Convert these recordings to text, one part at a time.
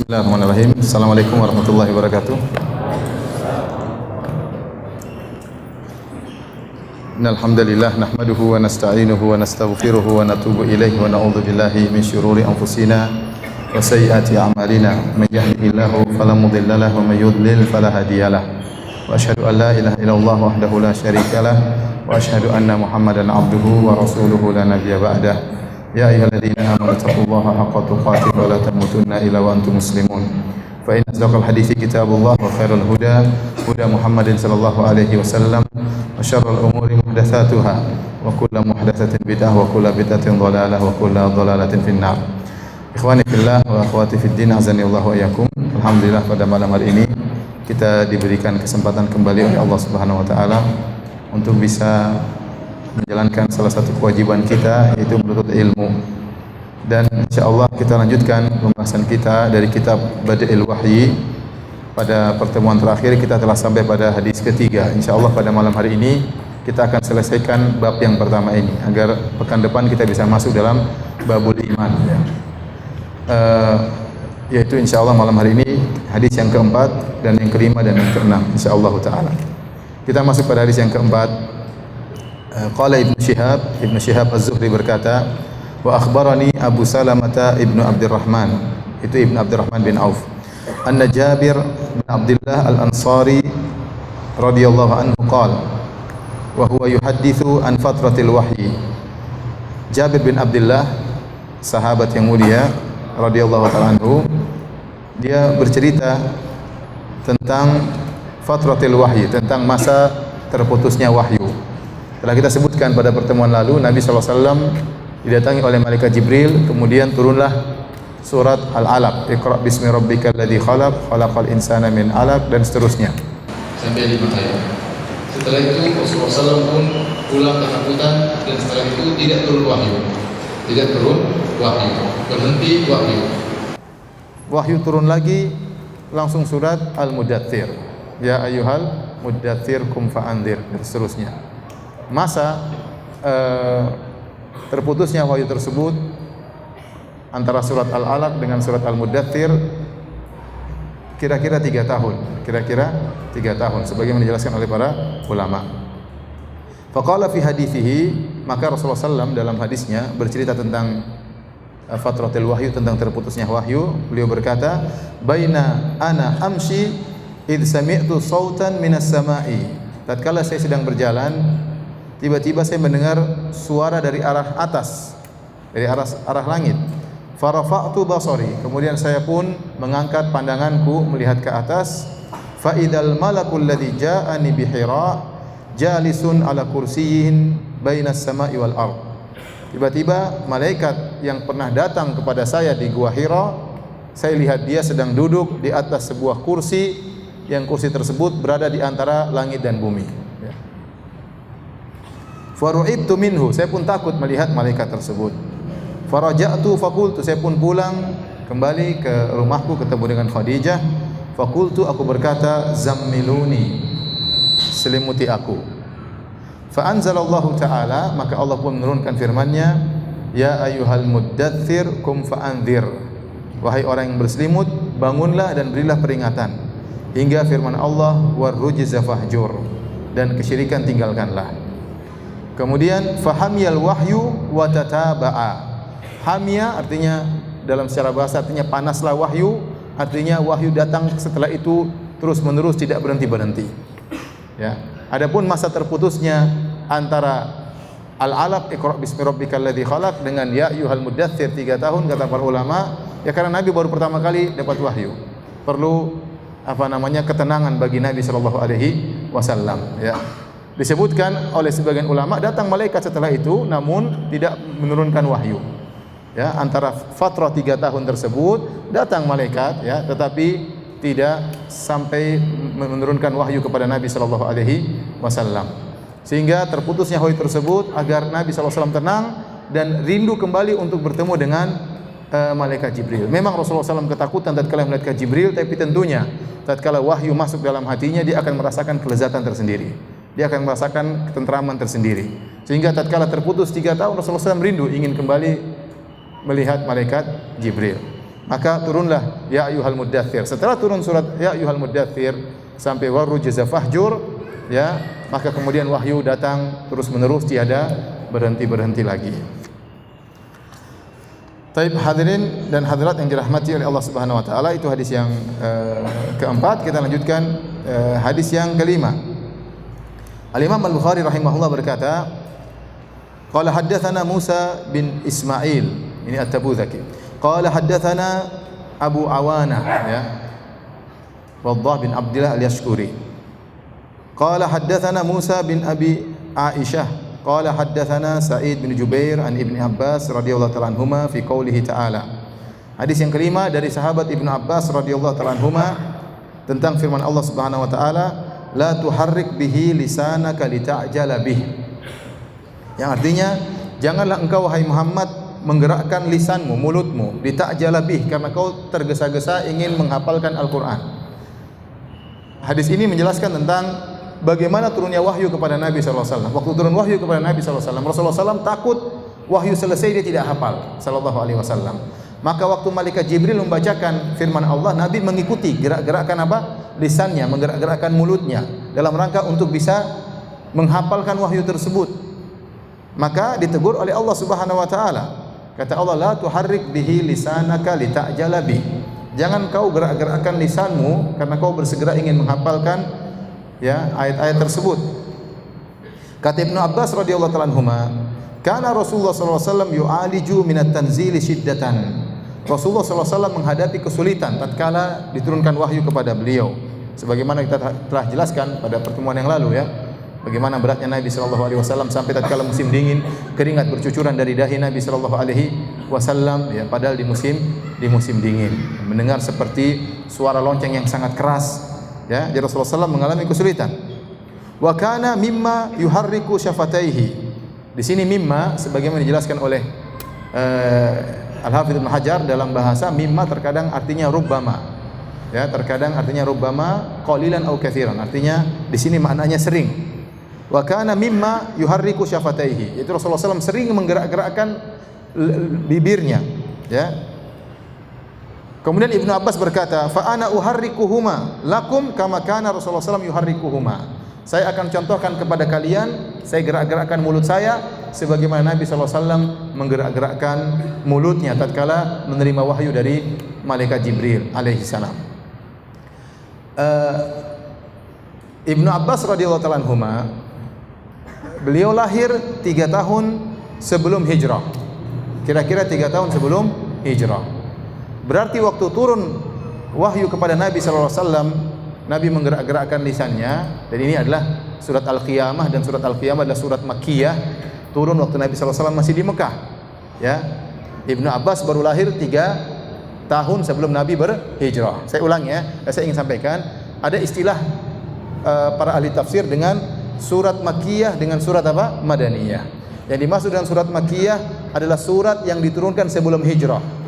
Bismillahirrahmanirrahim. Assalamualaikum warahmatullahi wabarakatuh. Innal hamdalillah nahmaduhu wa nasta'inuhu wa nastaghfiruhu wa natubu ilaihi wa na'udzu billahi min syururi anfusina wa sayyiati a'malina. May yahdihillahu fala mudilla lahu wa may yudlil fala hadiyalah. Wa asyhadu an la ilaha illallah wahdahu la syarikalah wa asyhadu anna Muhammadan abduhu wa rasuluhu la nabiyya ba'dah. Ya ayyuhalladzina amanu taqullaha haqqa tuqatih wa la tamutunna illa wa antum muslimun. Fa inna asdaqal hadithi kitabullah wa khairal huda huda Muhammadin sallallahu alaihi wasallam wa syarrul umuri muhdatsatuha wa kullu muhdatsatin bid'ah wa kullu bid'atin dhalalah wa kullu dhalalatin finnar. Ikhwani fillah wa akhwati fid din, azani Allah wa iyyakum. Alhamdulillah pada malam hari ini kita diberikan kesempatan kembali oleh Allah Subhanahu wa taala untuk bisa menjalankan salah satu kewajiban kita, yaitu menuntut ilmu. Dan insyaallah kita lanjutkan pembahasan kita dari kitab Badi'il Wahyi. Pada pertemuan terakhir kita telah sampai pada hadis ketiga. Insyaallah pada malam hari ini kita akan selesaikan bab yang pertama ini agar pekan depan kita bisa masuk dalam babul iman, ya. Yaitu insyaallah malam hari ini hadis yang keempat dan yang kelima dan yang keenam insyaallah taala. Kita masuk pada hadis yang keempat. Qala Ibnu Syihab Az-Zuhri berkata, wa akhbarani Abu Salamah ibnu Abdurrahman, itu Ibnu Abdurrahman bin Auf, anna Jabir bin Abdullah Al-Ansari radhiyallahu anhu qala wa huwa yuhadditsu an fatratil wahyi. Jabir bin Abdullah, sahabat yang mulia radhiyallahu ta'ala anhu, dia bercerita tentang fatratil wahyi, tentang masa terputusnya wahyu. Telah kita sebutkan pada pertemuan lalu, Nabi SAW didatangi oleh malaikat Jibril, kemudian turunlah surat Al-Alaq, Iqra bismi rabbikal ladzi khalaq, khalaqal insana min 'alaq, dan seterusnya sampai 5 ayat. Setelah itu Rasulullah SAW pun pulang ketakutan, dan setelah itu tidak turun wahyu, berhenti wahyu. Wahyu turun lagi, langsung surat Al-Mudaththir, ya ayyuhal mudaththir kum fa'andzir, dan seterusnya. Masa terputusnya wahyu tersebut antara surat Al-Alaq dengan surat Al-Mudaththir kira-kira 3 tahun. Sebagaimana dijelaskan oleh para ulama. Faqala fi hadithihi, maka Rasulullah SAW dalam hadisnya bercerita tentang fatratil wahyu, tentang terputusnya wahyu. Beliau berkata, baina ana amshi id sami'tu sautan minas sama'i. Tatkala saya sedang berjalan, tiba-tiba saya mendengar suara dari arah atas, dari arah langit. Farafa'tu basari, kemudian saya pun mengangkat pandanganku melihat ke atas. Fa idzal malakul ladzi ja'ani bi Hira jalisun ala kursiyyin bainas sama'i wal ard. Tiba-tiba malaikat yang pernah datang kepada saya di Gua Hira, saya lihat dia sedang duduk di atas sebuah kursi, yang kursi tersebut berada di antara langit dan bumi. Faru'ibtu minhu, saya pun takut melihat malaikat tersebut. Faraja'tu faqultu, saya pun pulang kembali ke rumahku, ketemu dengan Khadijah. Faqultu, aku berkata, zammiluni, selimuti aku. Fa anzalallahu ta'ala, maka Allah pun menurunkan firman-Nya, ya ayyuhal muddaththir kum fa'andzir, wahai orang yang berselimut, bangunlah dan berilah peringatan, hingga firman Allah, warrujza fahjur, dan kesyirikan tinggalkanlah. Kemudian fahamiyal wahyu wa tataba'a. Hamia artinya dalam secara bahasa artinya panaslah wahyu, artinya wahyu datang setelah itu terus menerus, tidak berhenti-berhenti. Ya. Adapun masa terputusnya antara Al-Alaq, Iqra bismi rabbikal ladzi khalaq, dengan ya ayyuhal mudaththir 3 tahun kata para ulama, ya karena Nabi baru pertama kali dapat wahyu. Perlu ketenangan bagi Nabi sallallahu alaihi wasallam, ya. Disebutkan oleh sebagian ulama datang malaikat setelah itu namun tidak menurunkan wahyu. Ya, antara fatrah 3 tahun tersebut datang malaikat, ya, tetapi tidak sampai menurunkan wahyu kepada Nabi sallallahu alaihi wasallam. Sehingga terputusnya wahyu tersebut agar Nabi sallallahu alaihi wasallam tenang dan rindu kembali untuk bertemu dengan malaikat Jibril. Memang Rasulullah SAW ketakutan tatkala melihat Jibril, tapi tentunya tatkala wahyu masuk dalam hatinya, dia akan merasakan kelezatan tersendiri. Dia akan merasakan ketentraman tersendiri. Sehingga tatkala terputus 3 tahun, Rasulullah SAW rindu ingin kembali melihat malaikat Jibril. maka turunlah ya ayyuhal muddatsir. Setelah turun surat ya ayyuhal muddatsir sampai warujza fahjur, ya, maka kemudian wahyu datang terus-menerus, tiada berhenti-berhenti lagi. Taib hadirin dan hadirat yang dirahmati oleh Allah Subhanahu wa taala, itu hadis yang keempat. Kita lanjutkan hadis yang kelima. Al-Imam Al-Bukhari rahimahullah berkata, qala haddatsana Musa bin Ismail, ini At-Tabuzaki. Qala haddatsana Abu Awana, ya, Waddah bin Abdullah Al-Yashkuri. Qala haddatsana Musa bin Abi Aisyah qala haddatsana Sa'id bin Jubair an Ibnu Abbas radhiyallahu ta'ala anhuma fi qoulihi ta'ala. Hadis yang kelima dari sahabat Ibnu Abbas radhiyallahu ta'ala anhuma tentang firman Allah Subhanahu wa taala, la tuharrik bihi lisanaka lita'jala bih. Yang artinya, janganlah engkau wahai Muhammad menggerakkan lisanmu, mulutmu, lita'jala bih, karena kau tergesa-gesa ingin menghafalkan Al-Qur'an. Hadis ini menjelaskan tentang bagaimana turunnya wahyu kepada Nabi SAW. Waktu turun wahyu kepada Nabi SAW, Rasulullah SAW takut wahyu selesai dia tidak hafal sallallahu alaihi wasallam. Maka waktu malaikat Jibril membacakan firman Allah, Nabi mengikuti gerak-gerakan apa? Lisannya, menggerak-gerakkan mulutnya dalam rangka untuk bisa menghafalkan wahyu tersebut. Maka ditegur oleh Allah Subhanahu wa taala. Kata Allah, la tuharrik bihi lisanaka lita'jala bih. Jangan kau gerak-gerakkan lisanmu karena kau bersegera ingin menghafalkan, ya, ayat-ayat tersebut. Kata Ibnu Abbas radhiyallahu ta'ala anhuma, kana Rasulullah sallallahu alaihi wasallam yu'aliju minat tanzili syiddatan. Rasulullah sallallahu alaihi wasallam menghadapi kesulitan tatkala diturunkan wahyu kepada beliau. Sebagaimana kita telah jelaskan pada pertemuan yang lalu, ya, bagaimana beratnya Nabi sallallahu alaihi wasallam sampai tatkala musim dingin keringat bercucuran dari dahi Nabi sallallahu alaihi wasallam, ya, padahal di musim dingin mendengar seperti suara lonceng yang sangat keras. Ya, jadi Rasulullah SAW mengalami kesulitan. Wa kana mimma yuharriku syafataihi. Di sini mimma sebagaimana dijelaskan oleh Al-Hafidz Ibnu Hajar dalam bahasa, mimma terkadang artinya rubbama. Ya, terkadang artinya rubbama qalilan au katsiran. Artinya di sini maknanya sering. Wa kana mimma yuharriku syafataihi. Itu Rasulullah SAW sering menggerak-gerakkan bibirnya, ya. Kemudian Ibnu Abbas berkata, fa ana uharrikuhuma lakum kama kana Rasulullah SAW yuharrikuhuma. Saya akan contohkan kepada kalian, saya gerak-gerakkan mulut saya sebagaimana Nabi SAW menggerak-gerakkan mulutnya tatkala menerima wahyu dari malaikat Jibril alaihi salam. Ibnu Abbas radhiyallahu ta'ala anhuma, beliau lahir 3 tahun sebelum hijrah. Kira-kira 3 tahun sebelum hijrah. Berarti waktu turun wahyu kepada Nabi sallallahu alaihi wasallam, Nabi menggerak-gerakkan lisannya, dan ini adalah surat Al-Qiyamah, dan surat Al-Qiyamah adalah surat Makkiyah, turun waktu Nabi sallallahu alaihi wasallam masih di Mekah. Ya. Ibnu Abbas baru lahir 3 tahun sebelum Nabi berhijrah. Saya ulang, ya, saya ingin sampaikan ada istilah para ahli tafsir dengan surat Makkiyah dengan surat apa? Madaniyah. Yang dimaksud dengan surat Makkiyah adalah surat yang diturunkan sebelum hijrah.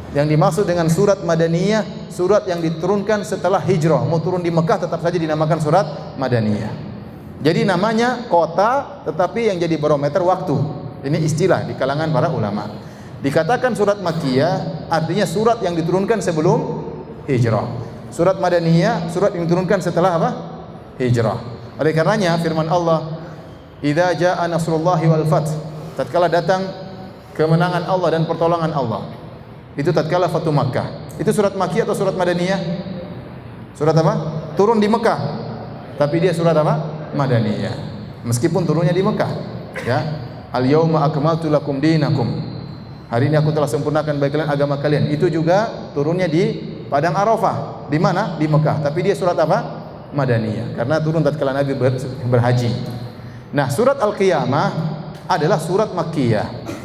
Yang dimaksud dengan surat Madaniyah, surat yang diturunkan setelah hijrah. Mau turun di Mekah tetap saja dinamakan surat Madaniyah. Jadi namanya kota, tetapi yang jadi barometer waktu. Ini istilah di kalangan para ulama. Dikatakan surat Makkiyah artinya surat yang diturunkan sebelum hijrah. Surat Madaniyah surat yang diturunkan setelah apa? Hijrah. Oleh karenanya firman Allah, idza jaa nasrullahi wal fath, tatkala datang kemenangan Allah dan pertolongan Allah. Itu tatkala Fatu Makkah. Itu surat Makkiyah atau surat Madaniyah? Surat apa? Turun di Mekah. Tapi dia surat apa? Madaniyah. Meskipun turunnya di Mekah, ya. Al-yauma akmaltu lakum dinakum. Hari ini aku telah sempurnakan bagi kalian agama kalian. Itu juga turunnya di Padang Arafah. Di mana? Di Mekah. Tapi dia surat apa? Madaniyah. Karena turun tatkala Nabi berhaji. Nah, surat Al-Qiyamah adalah surat Makkiyah.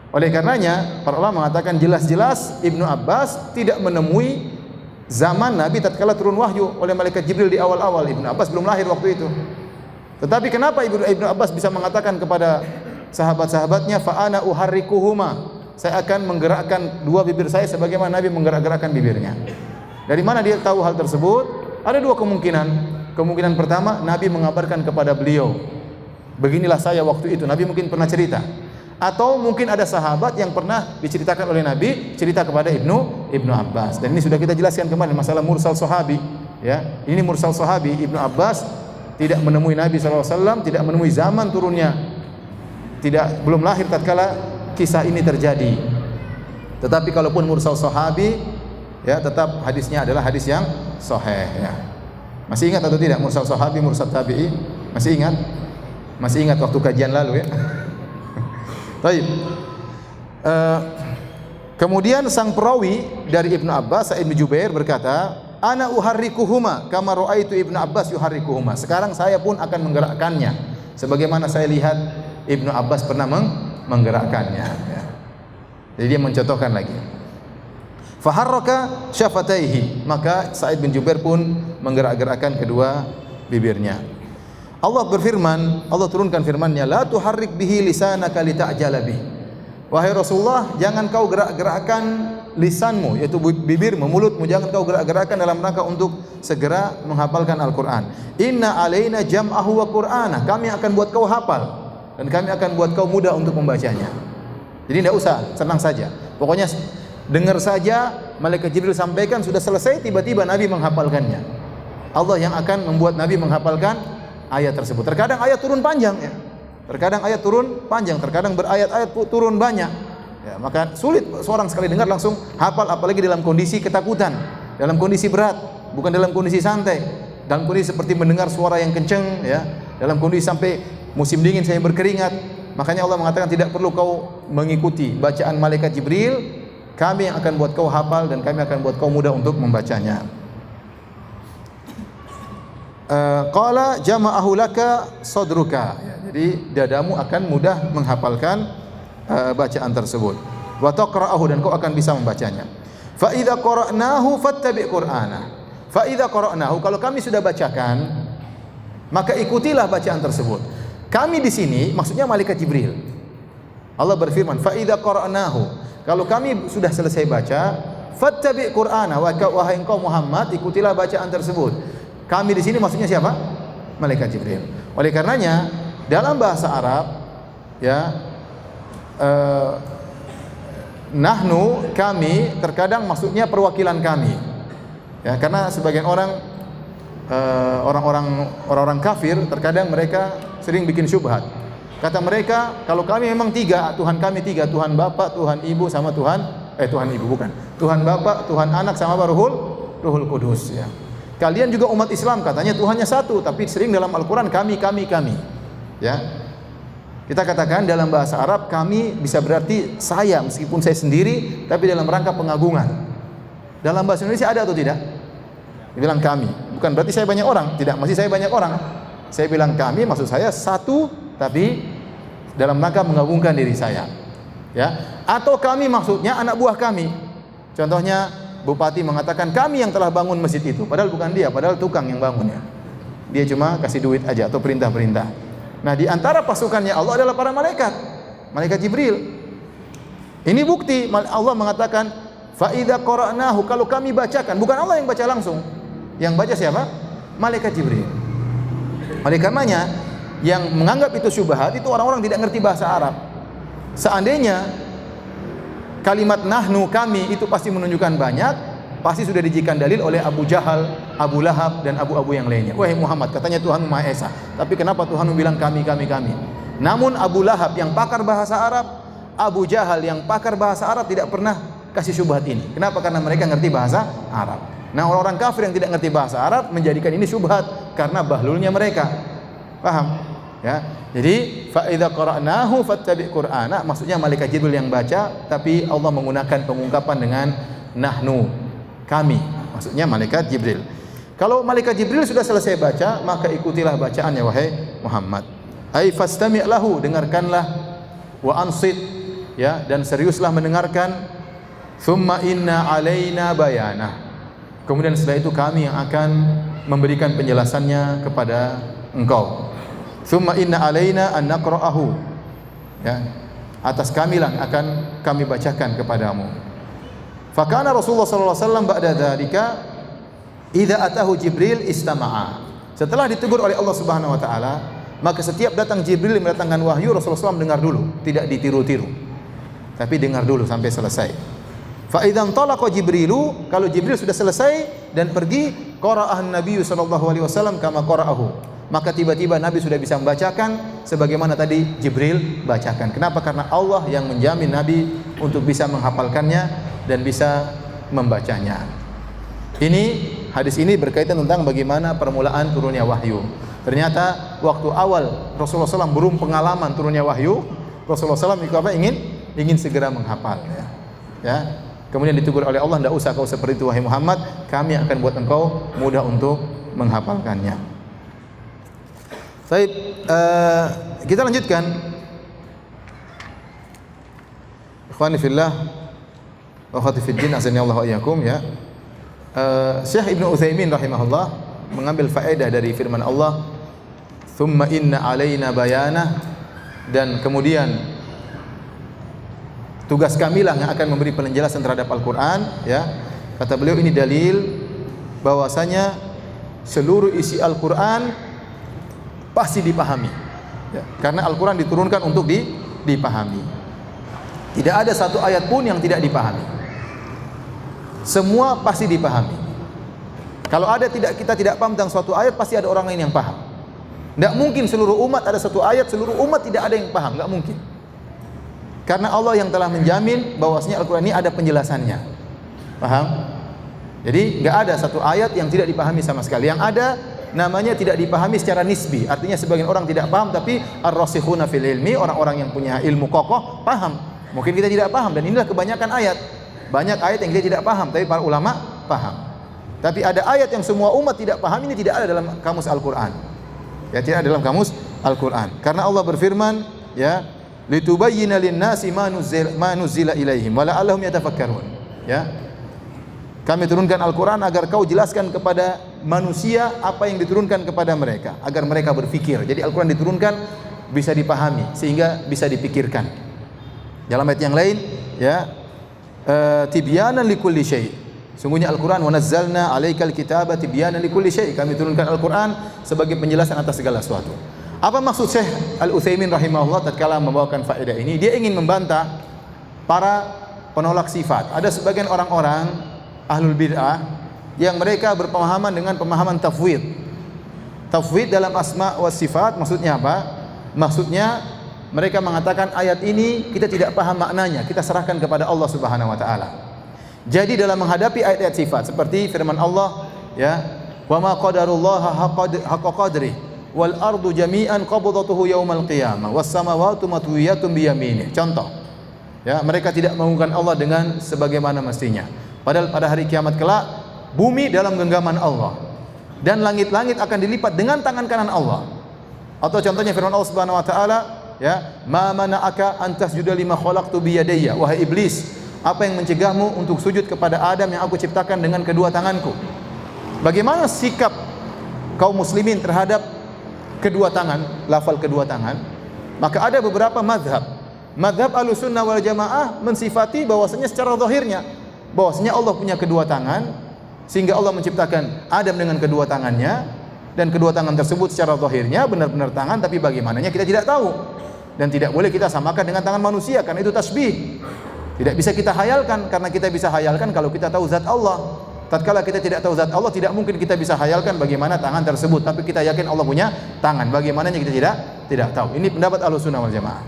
Oleh karenanya para ulama mengatakan jelas-jelas Ibnu Abbas tidak menemui zaman Nabi tatkala turun wahyu oleh malaikat Jibril di awal-awal. Ibnu Abbas belum lahir waktu itu. Tetapi kenapa Ibnu Abbas bisa mengatakan kepada sahabat-sahabatnya, fa ana uharrikuhuma, saya akan menggerakkan dua bibir saya sebagaimana Nabi menggerak-gerakkan bibirnya. Dari mana dia tahu hal tersebut? Ada dua kemungkinan. Kemungkinan pertama, Nabi mengabarkan kepada beliau, beginilah saya waktu itu. Nabi mungkin pernah cerita. Atau mungkin ada sahabat yang pernah diceritakan oleh Nabi cerita kepada Ibnu Abbas. Dan ini sudah kita jelaskan kemarin masalah mursal sahabi, ya. Ini mursal sahabi. Ibnu Abbas tidak menemui Nabi SAW, tidak menemui zaman turunnya, belum lahir tatkala kisah ini terjadi. Tetapi kalaupun mursal sahabi, ya tetap hadisnya adalah hadis yang sahih, ya. Masih ingat atau tidak mursal sahabi, mursal tabi'i? Masih ingat? Masih ingat waktu kajian lalu, ya? Baik. Kemudian sang perawi dari Ibnu Abbas, Sa'id bin Jubair berkata, "Ana uharrikuhuma kama ra'aitu Ibnu Abbas yuharrikuhuma." Sekarang saya pun akan menggerakkannya sebagaimana saya lihat Ibnu Abbas pernah menggerakkannya, ya. Jadi dia mencontohkan lagi. Faharraka syafataihi, maka Sa'id bin Jubair pun menggerak-gerakkan kedua bibirnya. Allah berfirman, Allah turunkan firman-Nya, la tuharrik bihi lisanaka lita'jala bih. Wahai Rasulullah, jangan kau gerak-gerakkan lisanmu, yaitu bibirmu, mulutmu, jangan kau gerak-gerakkan dalam rangka untuk segera menghafalkan Al-Qur'an. Inna alaina jam'ahu wa qur'ana, kami akan buat kau hafal dan kami akan buat kau mudah untuk membacanya. Jadi tidak usah, senang saja. Pokoknya dengar saja, malaikat Jibril sampaikan, sudah selesai, tiba-tiba Nabi menghafalkannya. Allah yang akan membuat Nabi menghafalkan ayat tersebut. Terkadang ayat turun panjang, ya. Terkadang ayat turun panjang, terkadang berayat-ayat turun banyak. Ya, maka sulit seorang sekali dengar langsung hafal, apalagi dalam kondisi ketakutan, dalam kondisi berat, bukan dalam kondisi santai. Dalam kondisi seperti mendengar suara yang kencang, ya. Dalam kondisi sampai musim dingin saya berkeringat. Makanya Allah mengatakan tidak perlu kau mengikuti bacaan malaikat Jibril, kami yang akan buat kau hafal dan kami akan buat kau mudah untuk membacanya. Qala jama'ahu laka sadruka, ya, jadi dadamu akan mudah menghafalkan bacaan tersebut. Wa taqra'ahu, dan kau akan bisa membacanya. Fa idza qara'nahu fattabi' qur'ana. Fa idza qara'nahu, kalau kami sudah bacakan, maka ikutilah bacaan tersebut. Kami di sini maksudnya malaikat Jibril. Allah berfirman, fa idza qara'nahu, kalau kami sudah selesai baca, fattabi' qur'ana, wahai engkau Muhammad, ikutilah bacaan tersebut. Kami di sini maksudnya siapa? Malaikat Jibril. Oleh karenanya dalam bahasa Arab, ya, nahnu, kami, terkadang maksudnya perwakilan kami. Ya, karena sebagian orang-orang kafir terkadang mereka sering bikin syubhat. Kata mereka, kalau kami memang tiga, Tuhan kami tiga, Tuhan Bapa, Tuhan Ibu, sama Tuhan Ibu bukan. Tuhan Bapa, Tuhan Anak, sama Ruhul Kudus, ya. Kalian juga umat Islam, katanya Tuhannya satu, tapi sering dalam Al-Quran kami. Ya. Kita katakan dalam bahasa Arab kami bisa berarti saya, meskipun saya sendiri, tapi dalam rangka pengagungan. Dalam bahasa Indonesia ada atau tidak? Dibilang kami, bukan berarti saya banyak orang, tidak, masih saya banyak orang. Saya bilang kami, maksud saya satu, tapi dalam rangka mengagungkan diri saya. Ya. Atau kami maksudnya anak buah kami. Contohnya bupati mengatakan kami yang telah bangun masjid itu, padahal bukan dia, padahal tukang yang bangunnya. Dia cuma kasih duit aja atau perintah-perintah. Nah, di antara pasukannya Allah adalah para malaikat Jibril. Ini bukti Allah mengatakan fa idza qara'nahu, kalau kami bacakan, bukan Allah yang baca langsung. Yang baca siapa? Malaikat Jibril. Oleh karenanya yang menganggap itu syubhat itu orang-orang tidak ngerti bahasa Arab. Seandainya kalimat nahnu, kami, itu pasti menunjukkan banyak, pasti sudah dijadikan dalil oleh Abu Jahal, Abu Lahab, dan abu-abu yang lainnya. Wahai Muhammad, katanya Tuhan Maha Esa, tapi kenapa Tuhan bilang kami? Namun Abu Lahab yang pakar bahasa Arab, Abu Jahal yang pakar bahasa Arab tidak pernah kasih syubhat ini. Kenapa? Karena mereka ngerti bahasa Arab. Nah, orang-orang kafir yang tidak ngerti bahasa Arab menjadikan ini syubhat karena bahlulnya mereka. Paham? Ya. Jadi fa idza qara'nahu fattabi' qur'ana, maksudnya malaikat Jibril yang baca, tapi Allah menggunakan pengungkapan dengan nahnu, kami, maksudnya malaikat Jibril. Kalau malaikat Jibril sudah selesai baca, maka ikutilah bacaannya wahai Muhammad. Ai fastami' lahu, dengarkanlah, wa ansit, ya, dan seriuslah mendengarkan. Tsumma inna alaina bayana, kemudian setelah itu kami yang akan memberikan penjelasannya kepada engkau. Tsumma inna alaina an naqra'ahu, ya, atas kami lah akan kami bacakan kepadamu. Fakana Rasulullah sallallahu alaihi wasallam ba'da dzalika idza atahu Jibril istama'a. Setelah ditegur oleh Allah Subhanahu wa taala, Maka setiap datang Jibril mendatangkan wahyu, Rasulullah SAW dengar dulu, tidak ditiru-tiru, tapi dengar dulu sampai selesai. Fa idzan talaqa Jibrilu, kalau Jibril sudah selesai dan pergi, qara'ahan Nabi sallallahu alaihi wasallam kama qara'ahu. Maka tiba-tiba Nabi sudah bisa membacakan sebagaimana tadi Jibril bacakan. Kenapa? Karena Allah yang menjamin Nabi untuk bisa menghafalkannya dan bisa membacanya. Ini hadis ini berkaitan tentang bagaimana permulaan turunnya wahyu. Ternyata waktu awal Rasulullah SAW belum pengalaman turunnya wahyu, Rasulullah SAW ingin segera menghafal. Ya. Kemudian ditegur oleh Allah, tidak usah kau seperti itu wahai Muhammad, kami akan buat engkau mudah untuk menghafalkannya. Baik, kita lanjutkan. Ikhwani fillah wa akhwati fid din, azani Allah wa iyyakum ya. Syekh Ibnu Utsaimin rahimahullah mengambil faedah dari firman Allah, "Tsumma inna alaina bayana," dan kemudian tugas kamilah yang akan memberi penjelasan terhadap Al-Qur'an ya. Kata beliau, ini dalil bahwasanya seluruh isi Al-Qur'an pasti dipahami ya. Karena Al-Qur'an diturunkan untuk dipahami. Tidak ada satu ayat pun yang tidak dipahami. Semua pasti dipahami. Kalau kita tidak paham tentang suatu ayat, pasti ada orang lain yang paham. Tidak mungkin seluruh umat ada satu ayat, seluruh umat tidak ada yang paham, tidak mungkin. Karena Allah yang telah menjamin bahwasanya Al-Quran ini ada penjelasannya. Paham? Jadi nggak ada satu ayat yang tidak dipahami sama sekali. Yang ada namanya tidak dipahami secara nisbi. Artinya sebagian orang tidak paham, tapi ar-rasikhuna fil ilmi, orang-orang yang punya ilmu kokoh paham. Mungkin kita tidak paham, dan inilah kebanyakan ayat. Banyak ayat yang kita tidak paham, tapi para ulama paham. Tapi ada ayat yang semua umat tidak paham, ini tidak ada dalam kamus Al-Quran. Ya, tidak ada dalam kamus Al-Quran. Karena Allah berfirman, ya, litubayyina lin-nasi ma nuzila ilaihim wa la'allahum yatafakkarun. Ya. Kami turunkan Al-Quran agar kau jelaskan kepada manusia apa yang diturunkan kepada mereka, agar mereka berfikir. Jadi Al-Quran diturunkan bisa dipahami sehingga bisa dipikirkan. Dalam ayat yang lain, ya, tibyanan likulli syai'. Sungguhnya Al-Quran, wa nazzalna 'alaikal kitaba tibyanan likulli syai'. Kami turunkan Al-Quran sebagai penjelasan atas segala sesuatu. Apa maksud Syekh Al-Utsaimin rahimahullah tatkala membawakan faedah ini? Dia ingin membantah para penolak sifat. Ada sebagian orang-orang ahlul bid'ah yang mereka berpemahaman dengan pemahaman tafwid. Tafwid dalam asma wa sifat maksudnya apa? Maksudnya mereka mengatakan ayat ini kita tidak paham maknanya, kita serahkan kepada Allah Subhanahu wa taala. Jadi dalam menghadapi ayat-ayat sifat seperti firman Allah, ya, wa ma qadarullaha haqqa qadri wal ardu jami'an qabdatuhu yaumal qiyamah was samawati matwiyatun bi yaminih. Contoh, ya, mereka tidak mengagungkan Allah dengan sebagaimana mestinya. Padahal pada hari kiamat kelak bumi dalam genggaman Allah dan langit-langit akan dilipat dengan tangan kanan Allah. Atau contohnya firman Allah Subhanahu wa taala, ya, ma mana'aka an tasjuda lima khalaqtu bi yadayya, wahai iblis, apa yang mencegahmu untuk sujud kepada Adam yang aku ciptakan dengan kedua tanganku? Bagaimana sikap kaum muslimin terhadap kedua tangan, lafal kedua tangan? Maka ada beberapa mazhab. Mazhab Ahlussunnah wal Jamaah mensifati bahwasanya secara zahirnya bahwasanya Allah punya kedua tangan, sehingga Allah menciptakan Adam dengan kedua tangannya, dan kedua tangan tersebut secara zahirnya benar-benar tangan, tapi bagaimananya kita tidak tahu. Dan tidak boleh kita samakan dengan tangan manusia karena itu tasbih. Tidak bisa kita hayalkan, karena kita bisa hayalkan kalau kita tahu zat Allah. Tatkala kita tidak tahu zat Allah, tidak mungkin kita bisa hayalkan bagaimana tangan tersebut, tapi kita yakin Allah punya tangan. Bagaimananya kita tidak tahu. Ini pendapat Ahlussunnah wal Jamaah.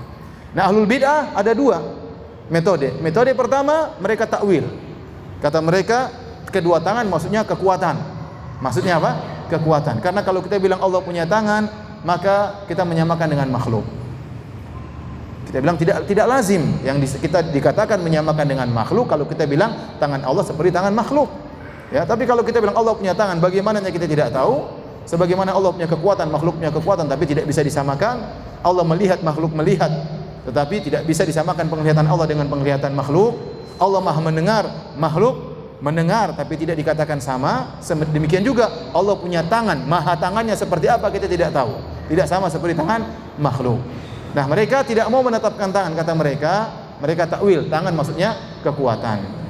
Nah, ahlul bid'ah ada dua metode. Metode pertama, mereka takwil. Kata mereka kedua tangan maksudnya kekuatan. Maksudnya apa? Kekuatan. Karena kalau kita bilang Allah punya tangan, maka kita menyamakan dengan makhluk. Kita bilang tidak lazim yang kita dikatakan menyamakan dengan makhluk kalau kita bilang tangan Allah seperti tangan makhluk. Ya, tapi kalau kita bilang Allah punya tangan, bagaimananya kita tidak tahu. Sebagaimana Allah punya kekuatan, makhluk punya kekuatan, tapi tidak bisa disamakan. Allah melihat, makhluk melihat, tetapi tidak bisa disamakan penglihatan Allah dengan penglihatan makhluk. Allah Maha mendengar, makhluk mendengar, tapi tidak dikatakan sama. Demikian juga Allah punya tangan, maha tangannya seperti apa kita tidak tahu. Tidak sama seperti tangan makhluk. Nah, mereka tidak mau menetapkan tangan, kata mereka takwil, tangan maksudnya kekuatan.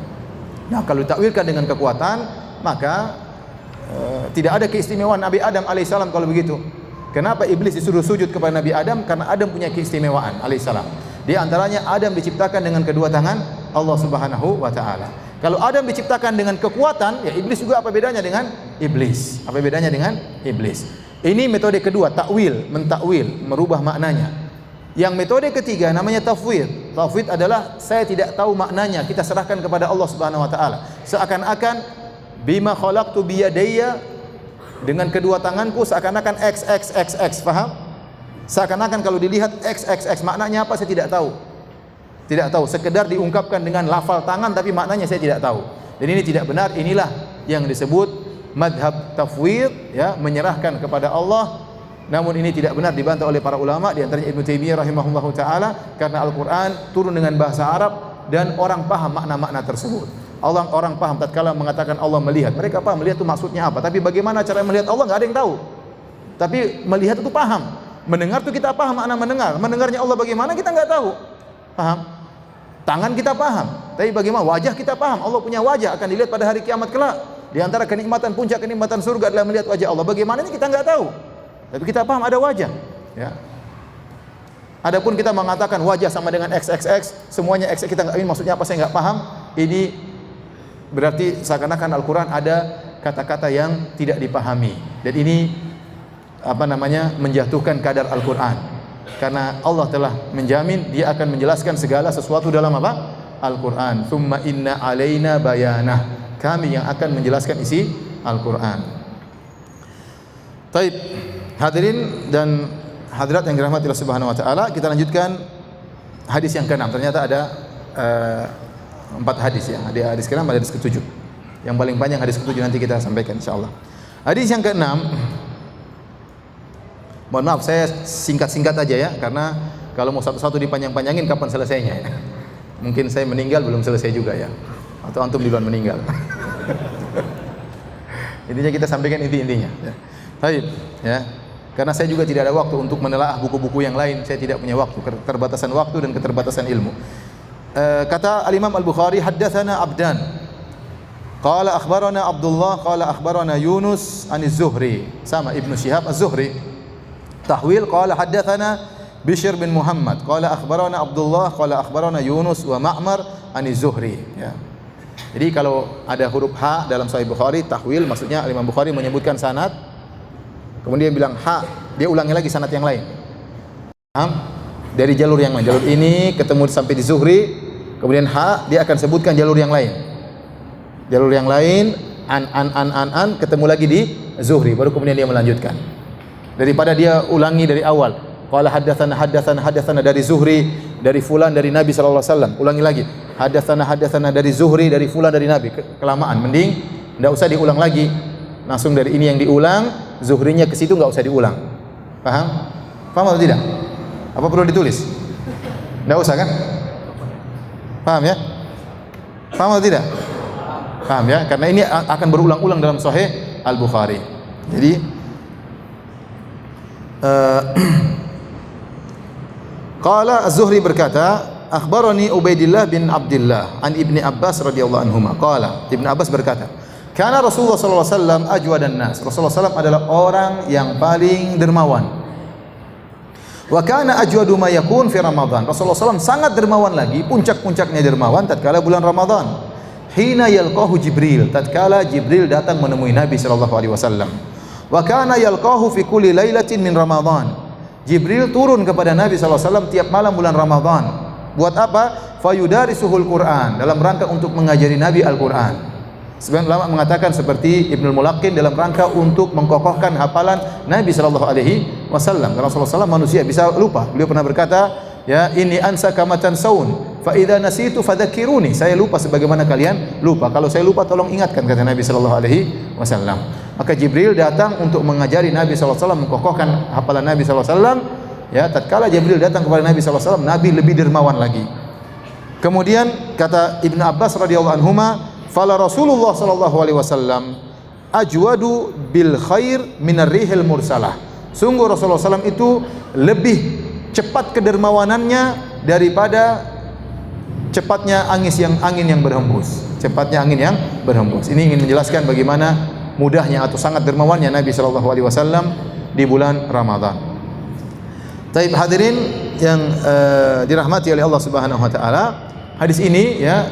Nah, kalau ditakwilkan dengan kekuatan, maka tidak ada keistimewaan Nabi Adam alaihissalam kalau begitu. Kenapa iblis disuruh sujud kepada Nabi Adam? Karena Adam punya keistimewaan alaihissalam. Di antaranya Adam diciptakan dengan kedua tangan Allah Subhanahu wa taala. Kalau Adam diciptakan dengan kekuatan, ya iblis juga apa bedanya dengan iblis? Apa bedanya dengan iblis? Ini metode kedua, takwil, mentakwil, merubah maknanya. Yang metode ketiga namanya tafwid. Tafwid adalah saya tidak tahu maknanya, kita serahkan kepada Allah Subhanahu wa taala. Seakan-akan bima khalaqtu biyadayya, dengan kedua tanganku seakan-akan XXXX, paham? Seakan-akan kalau dilihat XXX maknanya apa saya tidak tahu. Tidak tahu, sekedar diungkapkan dengan lafal tangan tapi maknanya saya tidak tahu. Dan ini tidak benar. Inilah yang disebut madhab tafwid, ya, menyerahkan kepada Allah. Namun ini tidak benar, dibantah oleh para ulama, di antaranya Ibnu Taimiyah rahimahullahu taala, karena Al-Qur'an turun dengan bahasa Arab dan orang paham makna-makna tersebut. Orang paham tatkala mengatakan Allah melihat. Mereka paham melihat itu maksudnya apa, tapi bagaimana cara melihat Allah enggak ada yang tahu. Tapi melihat itu paham. Mendengar itu kita paham makna mendengar. Mendengarnya Allah bagaimana kita enggak tahu. Paham? Tangan kita paham, tapi bagaimana wajah kita paham. Allah punya wajah, akan dilihat pada hari kiamat kelak. Di antara kenikmatan, puncak kenikmatan surga adalah melihat wajah Allah. Bagaimana ini kita enggak tahu. Tapi kita paham ada wajah, ya. Adapun kita mengatakan wajah sama dengan XXX, semuanya XX, kita enggak, ini maksudnya apa saya enggak paham. Ini berarti seakan-akan Al-Qur'an ada kata-kata yang tidak dipahami. Dan ini apa namanya? Menjatuhkan kadar Al-Qur'an. Karena Allah telah menjamin dia akan menjelaskan segala sesuatu dalam apa? Al-Qur'an. Tsumma inna alaina bayanah. Kami yang akan menjelaskan isi Al-Qur'an. Taib. Hadirin dan hadirat yang dirahmati Allah Subhanahu wa taala, kita lanjutkan hadis yang ke-6. Ternyata ada 4 hadis ya. Ada hadis ke-6, ada hadis ke-7. Yang paling panjang hadis ke-7 nanti kita sampaikan insyaallah. Hadis yang ke-6, mohon maaf saya singkat-singkat aja ya, karena kalau mau satu-satu dipanjang-panjangin kapan selesainya ya. Mungkin saya meninggal belum selesai juga ya, atau antum duluan meninggal. Intinya kita sampaikan inti-intinya ya. Baik ya. Karena saya juga tidak ada waktu untuk menelaah buku-buku yang lain, saya tidak punya waktu, keterbatasan waktu dan keterbatasan ilmu. Kata Al-Imam Al-Bukhari, haddatsana Abdan qala akhbarana Abdullah qala akhbarana Yunus an Az-Zuhri, sama Ibnu Syihab Az-Zuhri. Tahwil qala haddatsana Bishr bin Muhammad qala akhbarana Abdullah qala akhbarana Yunus wa Ma'mar an Az-Zuhri, ya. Jadi kalau ada huruf H dalam Sahih Bukhari, tahwil maksudnya Imam Bukhari menyebutkan sanad, kemudian dia bilang H, dia ulangi lagi sanad yang lain. Paham? Dari jalur yang lain, jalur ini ketemu sampai di Zuhri, kemudian H, dia akan sebutkan jalur yang lain. Jalur yang lain an ketemu lagi di Zuhri, baru kemudian dia melanjutkan. Daripada dia ulangi dari awal, qala haddatsana dari Zuhri, dari fulan dari Nabi sallallahu alaihi wasallam, ulangi lagi. Haddatsana dari Zuhri, dari fulan dari Nabi, kelamaan. Mending enggak usah diulang lagi. Langsung dari ini yang diulang, Zuhrinya ke situ enggak usah diulang. Paham? Paham atau tidak? Apa perlu ditulis? Enggak usah kan? Paham ya? Paham atau tidak? Paham ya? Karena ini akan berulang-ulang dalam Sahih Al-Bukhari. Jadi qala Az-Zuhri berkata, akhbarani Ubaidillah bin Abdullah an Ibni Abbas radhiyallahu anhuma qala, Ibnu Abbas berkata, kana Rasulullah sallallahu alaihi wasallam ajwadan nas. Rasulullah sallallahu adalah orang yang paling dermawan. Wa kana ajwadu ma yakun fi Ramadan. Rasulullah sallallahu sangat dermawan lagi, puncak-puncaknya dermawan tatkala bulan Ramadan. Hina yalqahu Jibril, tatkala Jibril datang menemui Nabi sallallahu alaihi wasallam. Wa kana yalqahu fi kulli lailatin min Ramadan. Jibril turun kepada Nabi sallallahu alaihi wasallam tiap malam bulan Ramadan. Buat apa? Fayudarisuhul Quran, dalam rangka untuk mengajari Nabi Al-Quran. Sebagian ulama mengatakan seperti Ibnul Mulaqqin, dalam rangka untuk mengkokohkan hafalan Nabi sallallahu alaihi wasallam. Karena Rasulullah SAW manusia bisa lupa. Beliau pernah berkata, ya inni ansa kama tansaun, fa idza nasitu fadzakiruni. Saya lupa sebagaimana kalian lupa. Kalau saya lupa tolong ingatkan, kata Nabi sallallahu alaihi wasallam. Maka Jibril datang untuk mengajari Nabi sallallahu alaihi wasallam, mengkokohkan hafalan Nabi sallallahu alaihi wasallam. Ya, tatkala Jibril datang kepada Nabi sallallahu alaihi wasallam, Nabi lebih dermawan lagi. Kemudian kata Ibnu Abbas radhiyallahu anhuma, fala Rasulullah sallallahu alaihi wasallam ajwadu bil khair minar rihil mursalah. Sungguh Rasulullah SAW itu lebih cepat kedermawanannya daripada cepatnya angin yang berhembus. Cepatnya angin yang berhembus. Ini ingin menjelaskan bagaimana mudahnya atau sangat dermawannya Nabi sallallahu alaihi wasallam di bulan Ramadan. Taib hadirin yang dirahmati oleh Allah Subhanahu wa taala, hadis ini ya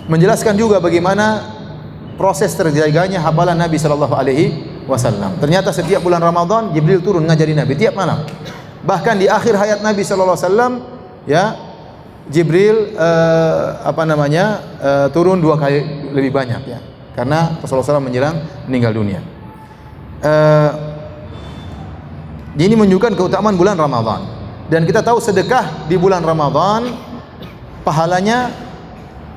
menjelaskan juga bagaimana proses terjaganya hafalan Nabi sallallahu alaihi wasallam. Ternyata setiap bulan Ramadan Jibril turun ngajari Nabi tiap malam. Bahkan di akhir hayat Nabi sallallahu alaihi wasallam ya Jibril turun 2 kali lebih banyak ya. Karena Rasulullah SAW menjelang meninggal dunia. Ini menunjukkan keutamaan bulan Ramadan. Dan kita tahu sedekah di bulan Ramadan pahalanya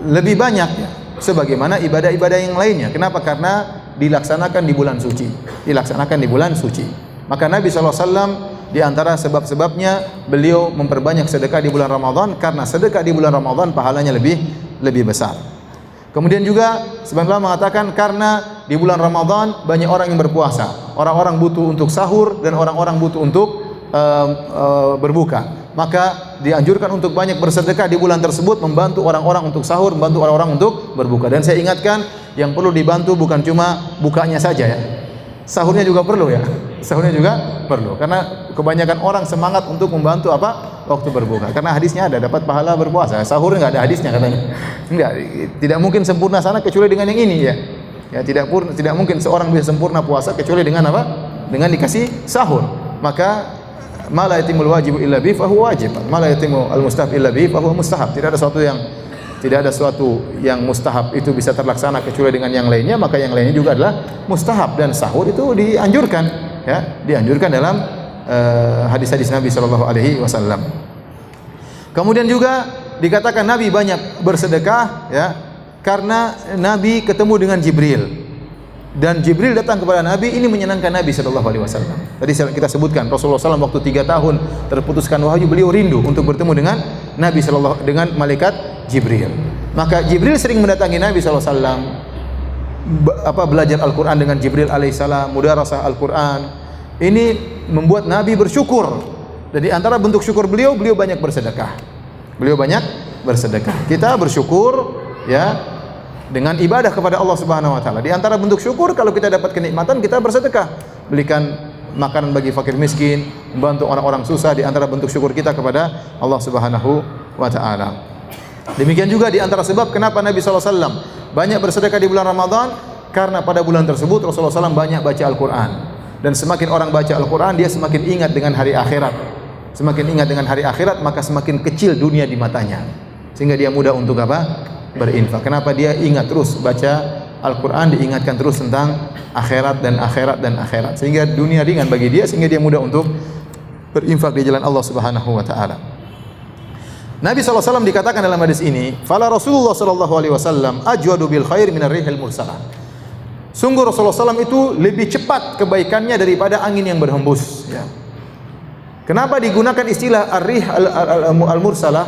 lebih banyak ya, sebagaimana ibadah-ibadah yang lainnya. Kenapa? Karena dilaksanakan di bulan suci. Dilaksanakan di bulan suci. Maka Nabi SAW di antara sebab-sebabnya beliau memperbanyak sedekah di bulan Ramadan, karena sedekah di bulan Ramadan pahalanya lebih besar. Kemudian juga sebagian ulama mengatakan karena di bulan Ramadan banyak orang yang berpuasa. Orang-orang butuh untuk sahur dan orang-orang butuh untuk berbuka. Maka dianjurkan untuk banyak bersedekah di bulan tersebut, membantu orang-orang untuk sahur, membantu orang-orang untuk berbuka. Dan saya ingatkan, yang perlu dibantu bukan cuma bukanya saja ya. Sahurnya juga perlu ya. Sahurnya juga perlu. Karena kebanyakan orang semangat untuk membantu waktu berbuka. Karena hadisnya ada, dapat pahala berpuasa. Sahur enggak ada hadisnya katanya. Enggak, tidak mungkin sempurna sana kecuali dengan yang ini ya. Ya tidak mungkin seorang bisa sempurna puasa kecuali dengan apa? Dengan dikasih sahur. Maka ma la yatimul wajibu illa bi fa huwa wajib. Ma la yatimul mustahab illa bi fa huwa mustahab. Tidak ada suatu yang mustahab itu bisa terlaksana kecuali dengan yang lainnya, maka yang lainnya juga adalah mustahab. Dan sahur itu dianjurkan ya, dianjurkan dalam hadis-hadis Nabi sallallahu alaihi wasallam. Kemudian juga dikatakan Nabi banyak bersedekah ya, karena Nabi ketemu dengan Jibril. Dan Jibril datang kepada Nabi, ini menyenangkan Nabi sallallahu alaihi wasallam. Tadi kita sebutkan Rasulullah SAW waktu 3 tahun terputuskan wahyu, beliau rindu untuk bertemu dengan Nabi dengan malaikat Jibril. Maka Jibril sering mendatangi Nabi sallallahu alaihi wasallam, belajar Al-Qur'an dengan Jibril alaihissalam, mudarasah Al-Qur'an. Ini membuat Nabi bersyukur. Dan di antara bentuk syukur beliau banyak bersedekah. Beliau banyak bersedekah. Kita bersyukur ya dengan ibadah kepada Allah Subhanahu wa taala. Di antara bentuk syukur kalau kita dapat kenikmatan, kita bersedekah, belikan makanan bagi fakir miskin, membantu orang-orang susah, di antara bentuk syukur kita kepada Allah Subhanahu wa taala. Demikian juga di antara sebab kenapa Nabi sallallahu alaihi wasallam banyak bersedekah di bulan Ramadan, karena pada bulan tersebut Rasulullah SAW banyak baca Al-Qur'an. Dan semakin orang baca Al-Qur'an, dia semakin ingat dengan hari akhirat. Semakin ingat dengan hari akhirat, maka semakin kecil dunia di matanya. Sehingga dia mudah untuk berinfak. Kenapa? Dia ingat terus baca Al-Quran, diingatkan terus tentang akhirat dan akhirat dan akhirat, sehingga dunia ringan bagi dia, sehingga dia mudah untuk berinfak di jalan Allah Subhanahu wa taala. Nabi SAW dikatakan dalam hadis ini, fala Rasulullah SAW ajwadu bil khair minar rihil mursalah. Sungguh Rasulullah SAW itu lebih cepat kebaikannya daripada angin yang berhembus ya. Kenapa digunakan istilah ar-rih al-mursalah?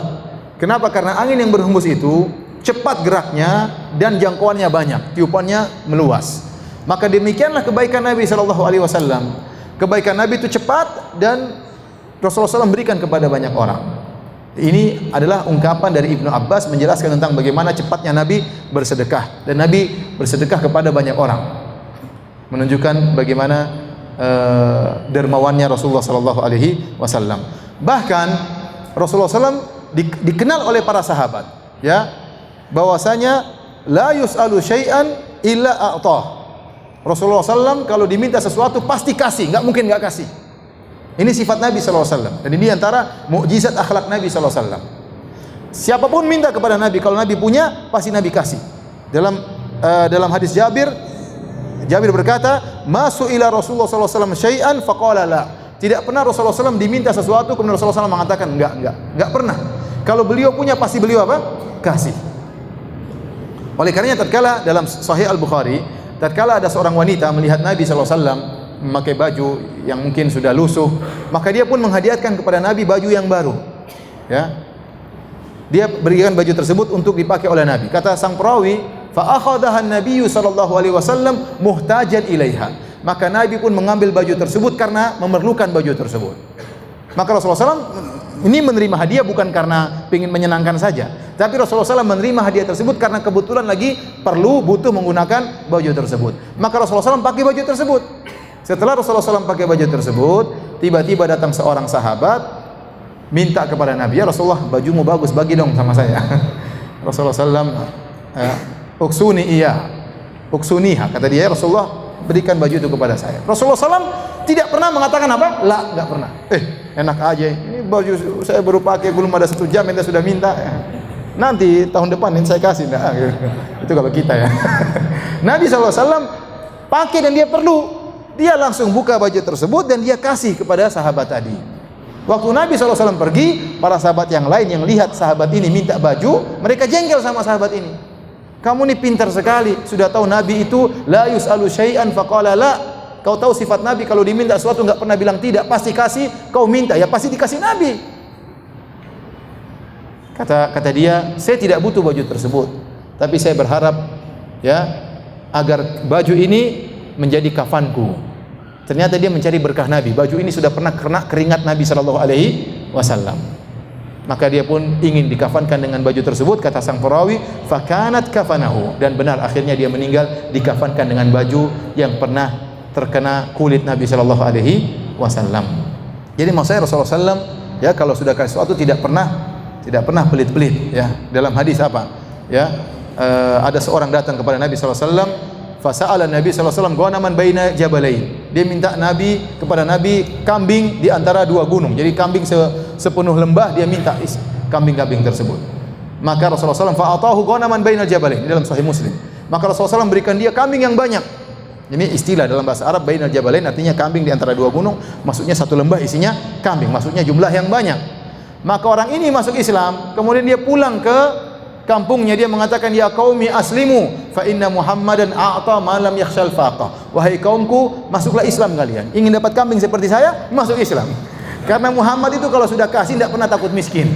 Kenapa? Karena angin yang berhembus itu cepat geraknya dan jangkauannya banyak, tiupannya meluas. Maka demikianlah kebaikan Nabi sallallahu alaihi wasallam. Kebaikan Nabi itu cepat dan Rasulullah SAW berikan kepada banyak orang. Ini adalah ungkapan dari Ibnu Abbas menjelaskan tentang bagaimana cepatnya Nabi bersedekah, dan Nabi bersedekah kepada banyak orang. Menunjukkan bagaimana dermawannya Rasulullah sallallahu alaihi wasallam. Bahkan Rasulullah SAW dikenal oleh para sahabat ya, bahwasanya la yus'alu syai'an illa a'tah. Rasulullah SAW kalau diminta sesuatu pasti kasih, enggak mungkin enggak kasih. Ini sifat Nabi SAW. Dan ini antara mukjizat akhlak Nabi SAW. Siapapun minta kepada Nabi, kalau Nabi punya pasti Nabi kasih. Dalam hadis Jabir berkata, "Masu ila Rasulullah SAW syai'an faqala la." Tidak pernah Rasulullah SAW diminta sesuatu kemudian Rasulullah SAW mengatakan enggak pernah. Kalau beliau punya pasti beliau kasih. Oleh karenanya tatkala dalam Sahih Al-Bukhari, tatkala ada seorang wanita melihat Nabi SAW memakai baju yang mungkin sudah lusuh, maka dia pun menghadiahkan kepada Nabi baju yang baru. Ya. Dia berikan baju tersebut untuk dipakai oleh Nabi. Kata sang perawi, fa akhadhaha an-nabiyyu sallallahu alaihi wasallam muhtajan ilaiha. Maka Nabi pun mengambil baju tersebut karena memerlukan baju tersebut. Maka Rasulullah SAW ini menerima hadiah bukan karena ingin menyenangkan saja, tapi Rasulullah SAW menerima hadiah tersebut karena kebetulan lagi butuh menggunakan baju tersebut. Maka Rasulullah SAW pakai baju tersebut. Setelah Rasulullah SAW pakai baju tersebut, tiba-tiba datang seorang sahabat minta kepada Nabi, "Ya Rasulullah, bajumu bagus, bagi dong sama saya." Rasulullah SAW, uksuniha, kata dia, "Ya Rasulullah, berikan baju itu kepada saya." Rasulullah SAW tidak pernah mengatakan apa? La, enggak pernah. Enak aja, ini baju saya baru pakai, belum ada 1 jam ente sudah minta. Nanti tahun depan ini saya kasih. Nah, itu kalau kita ya. Nabi SAW pakai dan dia perlu. Dia langsung buka baju tersebut dan dia kasih kepada sahabat tadi. Waktu Nabi SAW pergi, para sahabat yang lain yang lihat sahabat ini minta baju, mereka jengkel sama sahabat ini. "Kamu ini pintar sekali, sudah tahu Nabi itu la yus'alu syai'an faqala la." Kau tahu sifat Nabi, kalau diminta sesuatu enggak pernah bilang tidak, pasti kasih. Kau minta, ya pasti dikasih Nabi. Kata dia, "Saya tidak butuh baju tersebut, tapi saya berharap ya agar baju ini menjadi kafanku." Ternyata dia mencari berkah Nabi. Baju ini sudah pernah kena keringat Nabi sallallahu alaihi wasallam. Maka dia pun ingin dikafankan dengan baju tersebut. Kata sang perawi, "Fakanat kafanahu." Dan benar, akhirnya dia meninggal dikafankan dengan baju yang pernah terkena kulit Nabi sallallahu alaihi wasallam. Jadi maksud saya Rasulullah SAW ya kalau sudah kasih sesuatu tidak pernah pelit-pelit ya. Dalam hadis apa? Ya, ada seorang datang kepada Nabi sallallahu alaihi wasallam, fasa'ala Nabi sallallahu alaihi wasallam ghanaman baina jabalain. Dia minta kepada Nabi kambing di antara 2 gunung. Jadi kambing sepenuh lembah dia minta kambing-kambing tersebut. Maka Rasulullah SAW fa'atahu ghanaman baina jabalain, dalam Sahih Muslim. Maka Rasulullah SAW berikan dia kambing yang banyak. Ini istilah dalam bahasa Arab bainal jabalain, artinya kambing di antara 2 gunung, maksudnya 1 lembah isinya kambing, maksudnya jumlah yang banyak. Maka orang ini masuk Islam, kemudian dia pulang ke kampungnya, dia mengatakan, "Ya qaumi aslimu fa inna Muhammadan a'ta ma lam yakhshal faqa." Wahai kaumku, masuklah Islam kalian. Ingin dapat kambing seperti saya, masuk Islam. Karena Muhammad itu kalau sudah kasih tidak pernah takut miskin.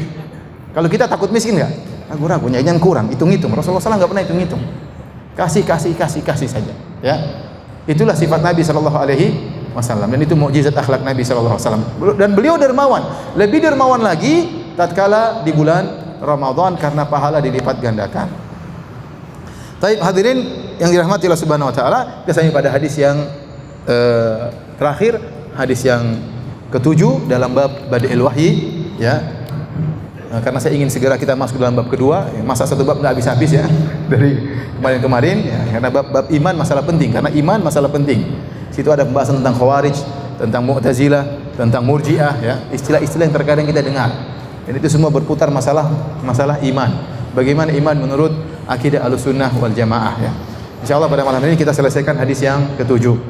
Kalau kita takut miskin enggak? Ragu-ragu, jangan kurang, hitung-hitung. Rasulullah SAW enggak pernah hitung-hitung. Kasih saja, ya. Itulah sifat Nabi sallallahu alaihi wasallam, dan itu mukjizat akhlak Nabi sallallahu alaihi wasallam. Dan beliau dermawan, lebih dermawan lagi tatkala di bulan Ramadan karena pahala dilipat gandakan. Taib hadirin yang dirahmati Allah Subhanahu wa taala, kesannya pada hadis yang terakhir, hadis yang ke-7 dalam bab Bada'il Wahyi, ya. Karena saya ingin segera kita masuk dalam bab kedua, masa satu bab enggak habis-habis ya dari kemarin-kemarin ya, karena bab iman masalah penting, karena iman masalah penting. Situ ada pembahasan tentang Khawarij, tentang Mu'tazilah, tentang Murji'ah ya, istilah-istilah yang terkadang kita dengar. Dan itu semua berputar masalah iman. Bagaimana iman menurut akidah Ahlussunnah wal Jamaah ya. Insyaallah pada malam ini kita selesaikan hadis yang ke-7.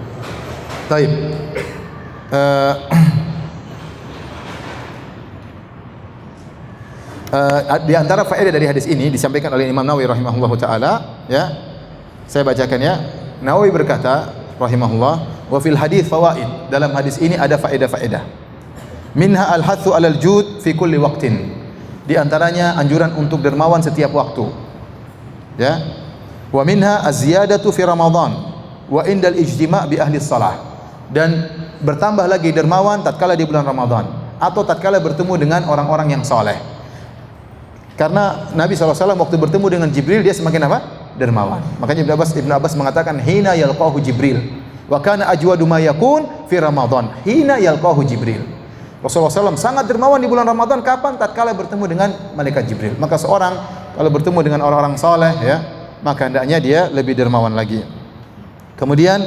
Baik. Di antara faedah dari hadis ini disampaikan oleh Imam Nawawi rahimahullahu taala ya. Saya bacakan ya. Nawawi berkata rahimahullah, wa fil hadis fawaid. Dalam hadis ini ada faedah-faedah. Minha al-hathu 'alal jud fi kulli waqtin. Di antaranya anjuran untuk dermawan setiap waktu. Ya. Wa minha az-ziyadatu fi Ramadan wa indal ijtima' bi ahli shalah. Dan bertambah lagi dermawan tatkala di bulan Ramadan atau tatkala bertemu dengan orang-orang yang saleh. Karena Nabi SAW waktu bertemu dengan Jibril dia semakin apa? Dermawan. Makanya Ibnu Abbas mengatakan hina yalqahu Jibril wa kana ajwadu ma yakun fi Ramadan hina yalqahu Jibril. Rasulullah SAW sangat dermawan di bulan Ramadan kapan? Tatkala bertemu dengan malaikat Jibril. Maka seorang kalau bertemu dengan orang-orang saleh ya, maka hendaknya dia lebih dermawan lagi. Kemudian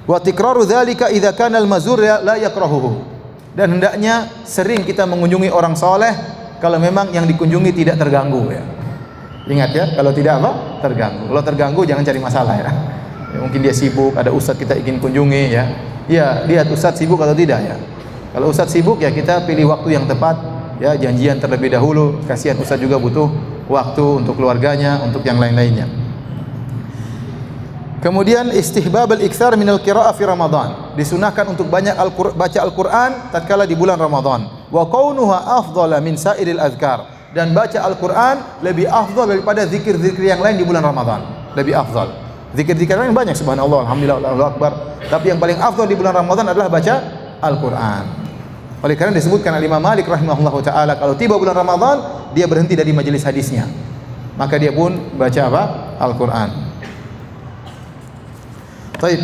wa tikraru dzalika idza kana al-mazur la yakrahuhu. Dan hendaknya sering kita mengunjungi orang saleh kalau memang yang dikunjungi tidak terganggu ya. Ingat ya, kalau tidak apa? Terganggu. Kalau terganggu jangan cari masalah ya. Mungkin dia sibuk, ada ustaz kita ingin kunjungi ya. Ya, lihat ustaz sibuk atau tidak ya. Kalau ustaz sibuk ya kita pilih waktu yang tepat ya, janjian terlebih dahulu. Kasihan ustaz juga butuh waktu untuk keluarganya, untuk yang lain-lainnya. Kemudian istihbab al-iktsar min al-qira'ah fi Ramadan. Disunahkan untuk banyak baca Al-Qur'an tatkala di bulan Ramadan. Wa kaunuha afdhala min sa'iril azkar. Dan baca Al-Qur'an lebih afdal daripada zikir-zikir yang lain di bulan Ramadan. Lebih afdal. Zikir-zikir lain banyak, subhanallah, alhamdulillah, Allahu akbar. Tapi yang paling afdal di bulan Ramadan adalah baca Al-Qur'an. Oleh karena disebutkan oleh Imam Malik rahimahullahu taala, kalau tiba bulan Ramadan dia berhenti dari majelis hadisnya. Maka dia pun baca apa? Al-Qur'an. Baik.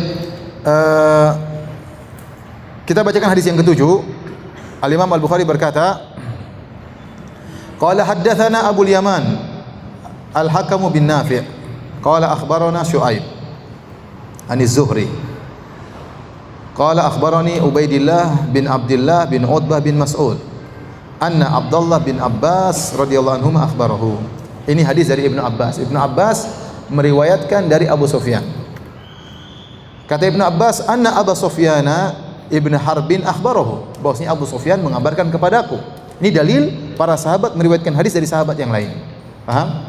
Kita bacakan hadis yang ketujuh. Al-Imam Al-Bukhari berkata, qala haddatsana Abu Yaman Al-Hakam bin Nafi' qala akhbarana Syu'aib an Az-Zuhri qala akhbarani Ubaidillah bin Abdullah bin Utbah bin Mas'ud anna Abdullah bin Abbas radhiyallahu anhu akhbarahu. Ini hadis dari Ibnu Abbas. Ibnu Abbas meriwayatkan dari Abu Sufyan. Kata Ibnu Abbas, anna Abu Sufyana Ibn Harbin akhbarahu, bahwasanya Abu Sufyan mengabarkan kepadaku. Ini dalil para sahabat meriwayatkan hadis dari sahabat yang lain. Paham?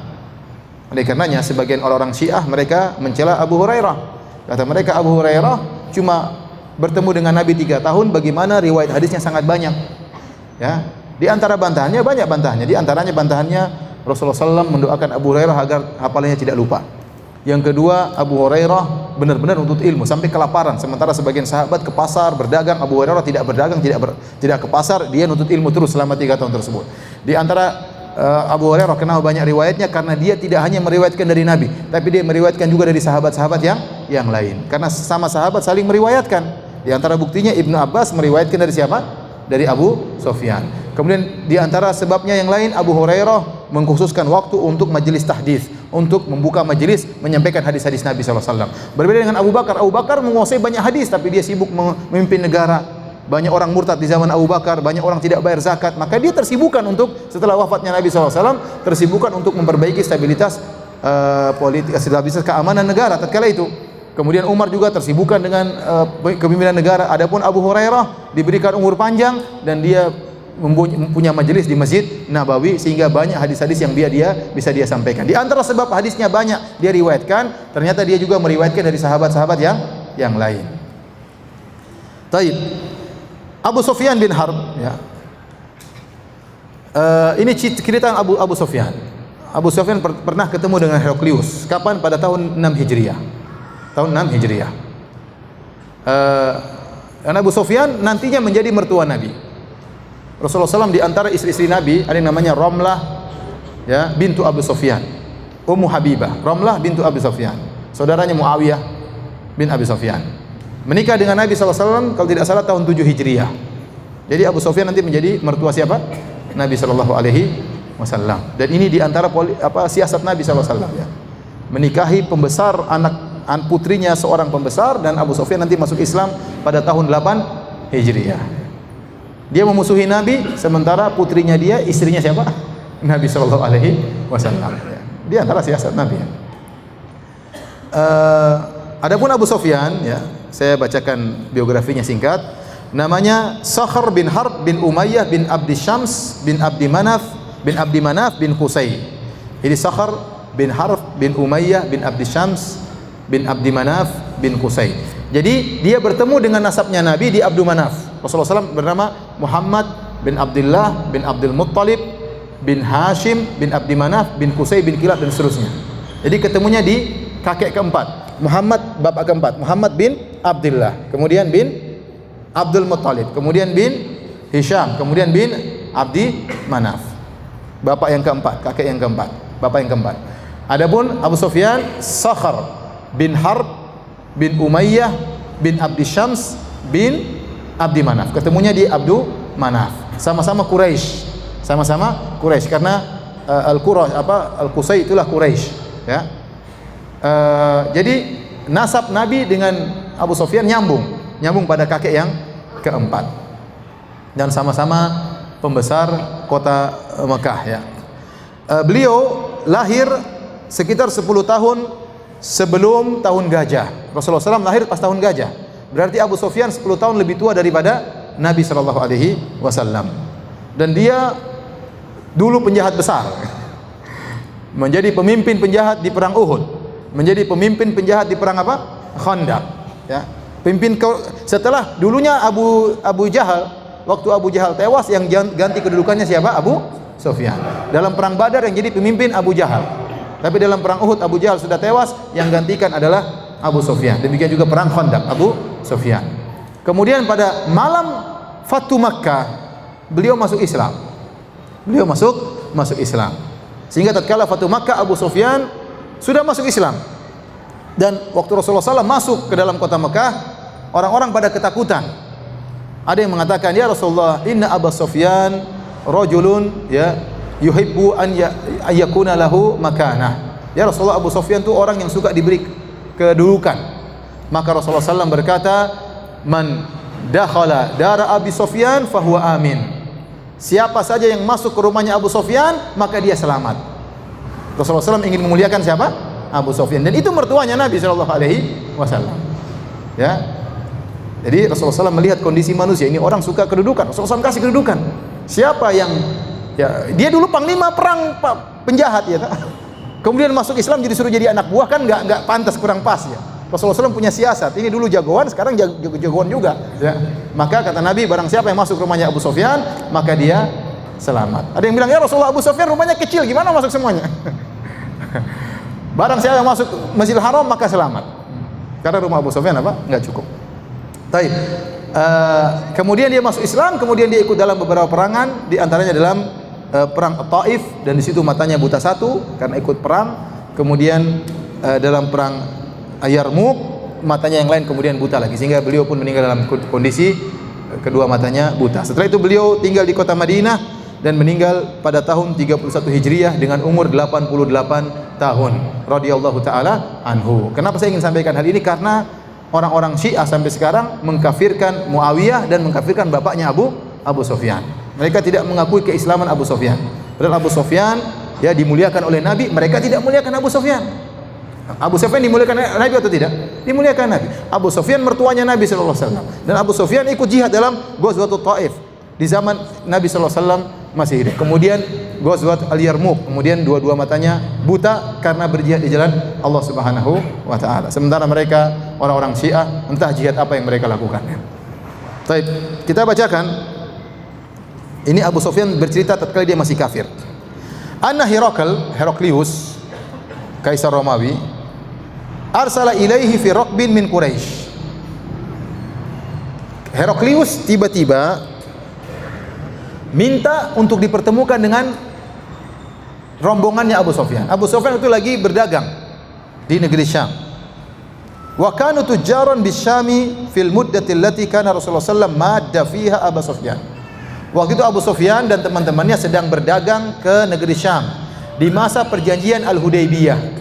Oleh karenanya sebagian orang-orang Syiah mereka mencela Abu Hurairah. Kata mereka Abu Hurairah cuma bertemu dengan Nabi 3 tahun, bagaimana riwayat hadisnya sangat banyak. Ya, di antara bantahannya banyak bantahannya. Di antaranya bantahannya Rasulullah SAW mendoakan Abu Hurairah agar hafalannya tidak lupa. Yang kedua, Abu Hurairah benar-benar untuk ilmu sampai kelaparan, sementara sebagian sahabat ke pasar berdagang, Abu Hurairah tidak berdagang, tidak ke pasar, dia nuntut ilmu terus selama 3 tahun tersebut. Di antara Abu Hurairah kenal banyak riwayatnya karena dia tidak hanya meriwayatkan dari Nabi, tapi dia meriwayatkan juga dari sahabat-sahabat yang lain. Karena sama sahabat saling meriwayatkan. Di antara buktinya Ibnu Abbas meriwayatkan dari siapa? Dari Abu Sufyan. Kemudian di antara sebabnya yang lain, Abu Hurairah mengkhususkan waktu untuk majelis tahdits, untuk membuka majelis menyampaikan hadis-hadis Nabi SAW. Berbeda dengan Abu Bakar. Abu Bakar menguasai banyak hadis, tapi dia sibuk memimpin negara. Banyak orang murtad di zaman Abu Bakar, banyak orang tidak bayar zakat. Maka dia tersibukkan untuk, setelah wafatnya Nabi SAW, tersibukkan untuk memperbaiki stabilitas politik, stabilitas keamanan negara tatkala itu. Kemudian Umar juga tersibukkan dengan kepemimpinan negara. Adapun Abu Hurairah diberikan umur panjang dan dia punya majelis di Masjid Nabawi sehingga banyak hadis-hadis yang dia bisa dia sampaikan. Di antara sebab hadisnya banyak dia riwayatkan, ternyata dia juga meriwayatkan dari sahabat-sahabat yang lain. Taib. Abu Sufyan bin Harb, ya. Ini cerita Abu Sufyan. Abu Sufyan pernah ketemu dengan Heraklius. Kapan? Pada tahun 6 Hijriah. Tahun 6 Hijriah. Dan Abu Sufyan nantinya menjadi mertua Nabi. Rasulullah SAW di antara istri-istri Nabi ada yang namanya Ramlah, ya, bintu Abu Sufyan, Ummu Habibah. Ramlah bintu Abu Sufyan, saudaranya Muawiyah bin Abi Sufyan. Menikah dengan Nabi SAW kalau tidak salah tahun 7 Hijriah. Jadi Abu Sufyan nanti menjadi mertua siapa? Nabi SAW. Dan ini di antara siasat Nabi SAW, ya. Menikahi pembesar anak putrinya seorang pembesar, dan Abu Sufyan nanti masuk Islam pada tahun 8 Hijriah. Dia memusuhi Nabi, sementara putrinya dia, istrinya siapa? Nabi SAW. Dia antara siasat Nabi. Adapun Abu Sufyan, ya, saya bacakan biografinya singkat. Namanya Sakhar bin Harb bin Umayyah bin Abdi Syams bin Abdi Manaf bin Qusay. Ini Sakhar bin Harb bin Umayyah bin Abdi Syams bin Abdi Manaf bin Qusay. Jadi dia bertemu dengan nasabnya Nabi di Abdu Manaf. Rasulullah SAW bernama Muhammad bin Abdullah bin Abdul Muttalib bin Hashim bin Abdi Manaf bin Qusay bin Kilab dan seterusnya. Jadi ketemunya di kakek keempat, Muhammad bapak keempat, Muhammad bin Abdullah, kemudian bin Abdul Muttalib, kemudian bin Hisham, kemudian bin Abdi Manaf. Bapak yang keempat, kakek yang keempat, bapak yang keempat. Adapun Abu Sufyan, Sakhar bin Harb bin Umayyah bin Abdi Syams bin Abdi Manaf. Ketemunya di Abdu Manaf. Sama-sama Quraisy. Sama-sama Quraisy karena Al-Qusay itulah Quraisy, ya. Jadi nasab Nabi dengan Abu Sufyan nyambung pada kakek yang keempat. Dan sama-sama pembesar kota Mekah, ya. Beliau lahir sekitar 10 tahun sebelum tahun gajah. Rasulullah SAW lahir pas tahun gajah. Berarti Abu Sufyan 10 tahun lebih tua daripada Nabi SAW. Dan dia dulu penjahat besar. Menjadi pemimpin penjahat di perang Uhud. Menjadi pemimpin penjahat di perang apa? Khandaq, ya. Setelah dulunya Abu Jahal, waktu Abu Jahal tewas, yang ganti kedudukannya siapa? Abu Sufyan. Dalam perang Badar yang jadi pemimpin Abu Jahal. Tapi dalam perang Uhud Abu Jahal sudah tewas, yang gantikan adalah Abu Sufyan. Demikian juga perang Khandaq, Abu Sufyan. Kemudian pada malam Fatu Makkah, beliau masuk Islam. Beliau masuk Islam. Sehingga tatkala Fatu Makkah, Abu Sufyan sudah masuk Islam. Dan waktu Rasulullah SAW masuk ke dalam kota Mekah, orang-orang pada ketakutan. Ada yang mengatakan, ya Rasulullah, inna Abu Sufyan rajulun ya yuhibbu an yakuna lahu makanah. Ya Rasulullah, Abu Sufyan itu orang yang suka diberi kedudukan. Maka Rasulullah SAW berkata, man dakhala dara Abi Sufyan fahuwa amin. Siapa saja yang masuk ke rumahnya Abu Sufyan, maka dia selamat. Rasulullah SAW ingin memuliakan siapa? Abu Sufyan. Dan itu mertuanya Nabi SAW. Ya. Jadi Rasulullah SAW melihat kondisi manusia ini, orang suka kedudukan. Rasulullah SAW kasih kedudukan. Siapa yang ya, dia dulu panglima perang penjahat ya. Kemudian masuk Islam jadi suruh jadi anak buah, kan enggak pantas, kurang pas ya. Rasulullah SAW punya siasat. Ini dulu jagoan, sekarang jagoan juga. Ya. Maka kata Nabi, barang siapa yang masuk rumahnya Abu Sufyan, maka dia selamat. Ada yang bilang, ya Rasulullah, Abu Sufyan rumahnya kecil, gimana masuk semuanya? Barang siapa yang masuk Masjidil Haram, maka selamat. Karena rumah Abu Sufyan apa? Enggak cukup. Baik. Kemudian dia masuk Islam, kemudian dia ikut dalam beberapa perangan, di antaranya dalam perang Taif, dan di situ matanya buta satu karena ikut perang. Kemudian dalam perang Yarmuk, matanya yang lain kemudian buta lagi, sehingga beliau pun meninggal dalam kondisi kedua matanya buta. Setelah itu beliau tinggal di kota Madinah dan meninggal pada tahun 31 Hijriah dengan umur 88 tahun radhiyallahu taala anhu. Kenapa saya ingin sampaikan hal ini? Karena orang-orang Syiah sampai sekarang mengkafirkan Muawiyah dan mengkafirkan bapaknya Abu Sufyan. Mereka tidak mengakui keislaman Abu Sufyan. Padahal Abu Sufyan ya dimuliakan oleh Nabi, mereka tidak muliakan Abu Sufyan. Abu Sufyan dimuliakan Nabi atau tidak? Dimuliakan Nabi. Abu Sufyan mertuanya Nabi sallallahu alaihi wasallam. Dan Abu Sufyan ikut jihad dalam Ghazwatul Taif di zaman Nabi sallallahu alaihi wasallam masih hidup. Kemudian Ghazwat Al-Yarmuk, kemudian dua-dua matanya buta karena berjihad di jalan Allah Subhanahu wa taala. Sementara mereka orang-orang Syiah entah jihad apa yang mereka lakukan. Baik, kita bacakan. Ini Abu Sufyan bercerita tatkala dia masih kafir. Anna Heraklius, kaisar Romawi, arsala ilaihi fi raqbin min Quraisy. Heraklius tiba-tiba minta untuk dipertemukan dengan rombongannya Abu Sufyan. Abu Sufyan itu lagi berdagang di negeri Syam. Wa kanu tujjaran bisyami fil muddati allati kana Rasulullah sallallahu alaihi wasallam madda fiha Abu Sufyan. Waktu itu Abu Sufyan dan teman-temannya sedang berdagang ke negeri Syam di masa perjanjian Al-Hudaybiyah.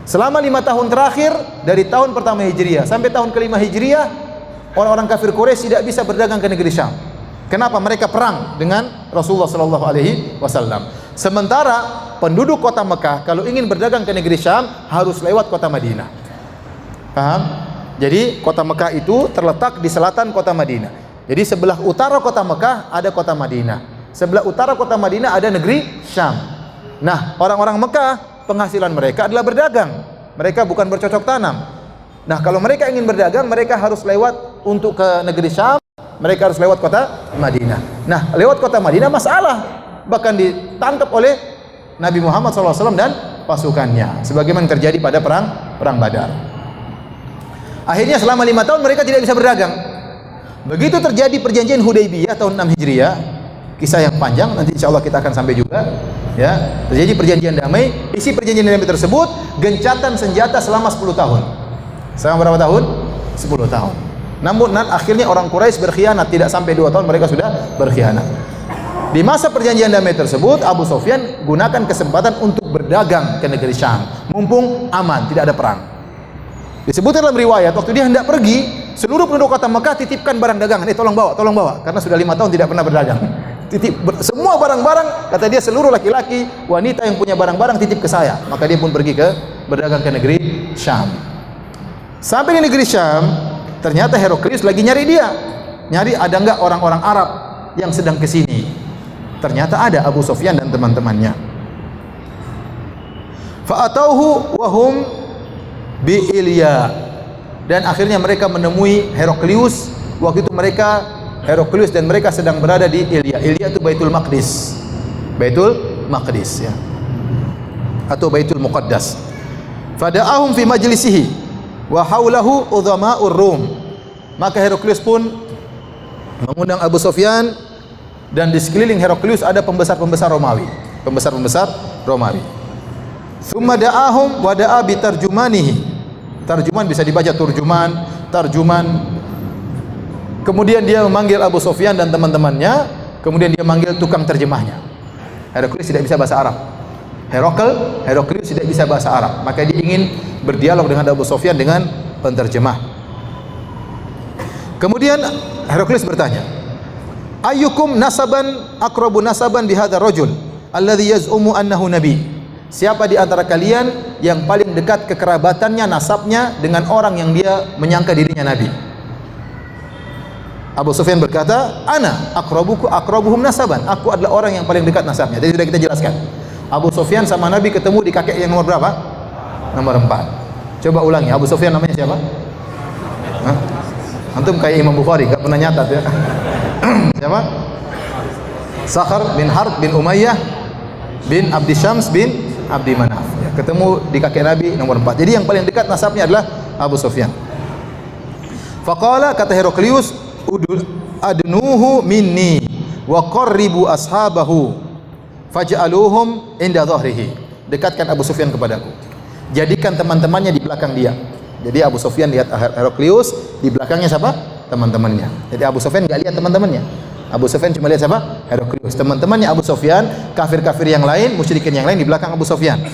Selama 5 tahun terakhir, dari tahun pertama Hijriah sampai tahun kelima Hijriah, orang-orang kafir Quraisy tidak bisa berdagang ke negeri Syam. Kenapa? Mereka perang dengan Rasulullah sallallahu alaihi wasallam. Sementara penduduk kota Mekah kalau ingin berdagang ke negeri Syam harus lewat kota Madinah. Paham? Jadi kota Mekah itu terletak di selatan kota Madinah. Jadi sebelah utara kota Mekah ada kota Madinah. Sebelah utara kota Madinah ada negeri Syam. Nah, orang-orang Mekah penghasilan mereka adalah berdagang. Mereka bukan bercocok tanam. Nah, kalau mereka ingin berdagang, mereka harus lewat untuk ke negeri Syam. Mereka harus lewat kota Madinah. Nah, lewat kota Madinah masalah. Bahkan ditangkap oleh Nabi Muhammad SAW dan pasukannya. Sebagaimana terjadi pada perang Badar. Akhirnya selama 5 tahun mereka tidak bisa berdagang. Begitu terjadi perjanjian Hudaybiyah tahun 6 Hijriah, kisah yang panjang, nanti insya Allah kita akan sampai juga. Ya, terjadi perjanjian damai. Isi perjanjian damai tersebut gencatan senjata selama 10 tahun. Selama berapa tahun? 10 tahun. Namun akhirnya orang Quraisy berkhianat, tidak sampai 2 tahun mereka sudah berkhianat. Di masa perjanjian damai tersebut, Abu Sufyan gunakan kesempatan untuk berdagang ke negeri Syam, mumpung aman, tidak ada perang. Disebutkan dalam riwayat, waktu dia hendak pergi, seluruh penduduk kota Mekah titipkan barang dagangan. Tolong bawa, karena sudah 5 tahun tidak pernah berdagang. Semua barang-barang, kata dia, seluruh laki-laki, wanita yang punya barang-barang titip ke saya. Maka dia pun pergi berdagang ke negeri Syam. Sampai di negeri Syam, ternyata Heraklius lagi nyari dia. Nyari ada enggak orang-orang Arab yang sedang ke sini. Ternyata ada Abu Sufyan dan teman-temannya. Fa'atauhu wahum bi Ilya. Dan akhirnya mereka menemui Heraklius. Waktu itu Heraklius dan mereka sedang berada di Ilya. Ilya itu Baitul Maqdis. Baitul Maqdis ya. Atau Baitul Muqaddas. Fada'ahum fi majlisihi wa haulahu udhama'ur Rum. Maka Heraklius pun mengundang Abu Sufyan, dan di sekeliling Heraklius ada pembesar-pembesar Romawi. Pembesar-pembesar Romawi. Tsumma da'ahum wa da'a bi tarjumanihi. Tarjuman bisa dibaca turjuman, tarjuman. Kemudian dia memanggil Abu Sufyan dan teman-temannya, kemudian dia manggil tukang terjemahnya. Heraklius tidak bisa bahasa Arab. Heraklius tidak bisa bahasa Arab, maka dia ingin berdialog dengan Abu Sufyan dengan penterjemah. Kemudian Heraklius bertanya, ayyukum nasaban aqrabu nasaban bihadzal rajul alladhi yaz'umu annahu nabi? Siapa di antara kalian yang paling dekat kekerabatannya, nasabnya dengan orang yang dia menyangka dirinya nabi? Abu Sufyan berkata, ana aqrabuhum nasaban. Aku adalah orang yang paling dekat nasabnya. Jadi sudah kita jelaskan. Abu Sufyan sama Nabi ketemu di kakek yang nomor berapa? Nomor 4. Coba ulangi, Abu Sufyan namanya siapa? Hah? Antum kayak Imam Bukhari, gak pernah nyatat ya. Siapa? Sakhar bin Harb bin Umayyah bin Abdi Syams bin Abdi Manaf. Ya, ketemu di kakek Nabi nomor 4. Jadi yang paling dekat nasabnya adalah Abu Sufyan. Faqala, kata Heraklius, adnuhu minni wa qarribu ashabahu faj'aluhum inda dhahrihi. Dekatkan Abu Sufyan kepadaku, jadikan teman-temannya di belakang dia. Jadi Abu Sufyan lihat Heraklius, di belakangnya siapa? Teman-temannya. Jadi Abu Sufyan enggak lihat teman-temannya. Abu Sufyan cuma lihat siapa? Heraklius. Teman-temannya Abu Sufyan, kafir-kafir yang lain, musyrikin yang lain di belakang Abu Sufyan.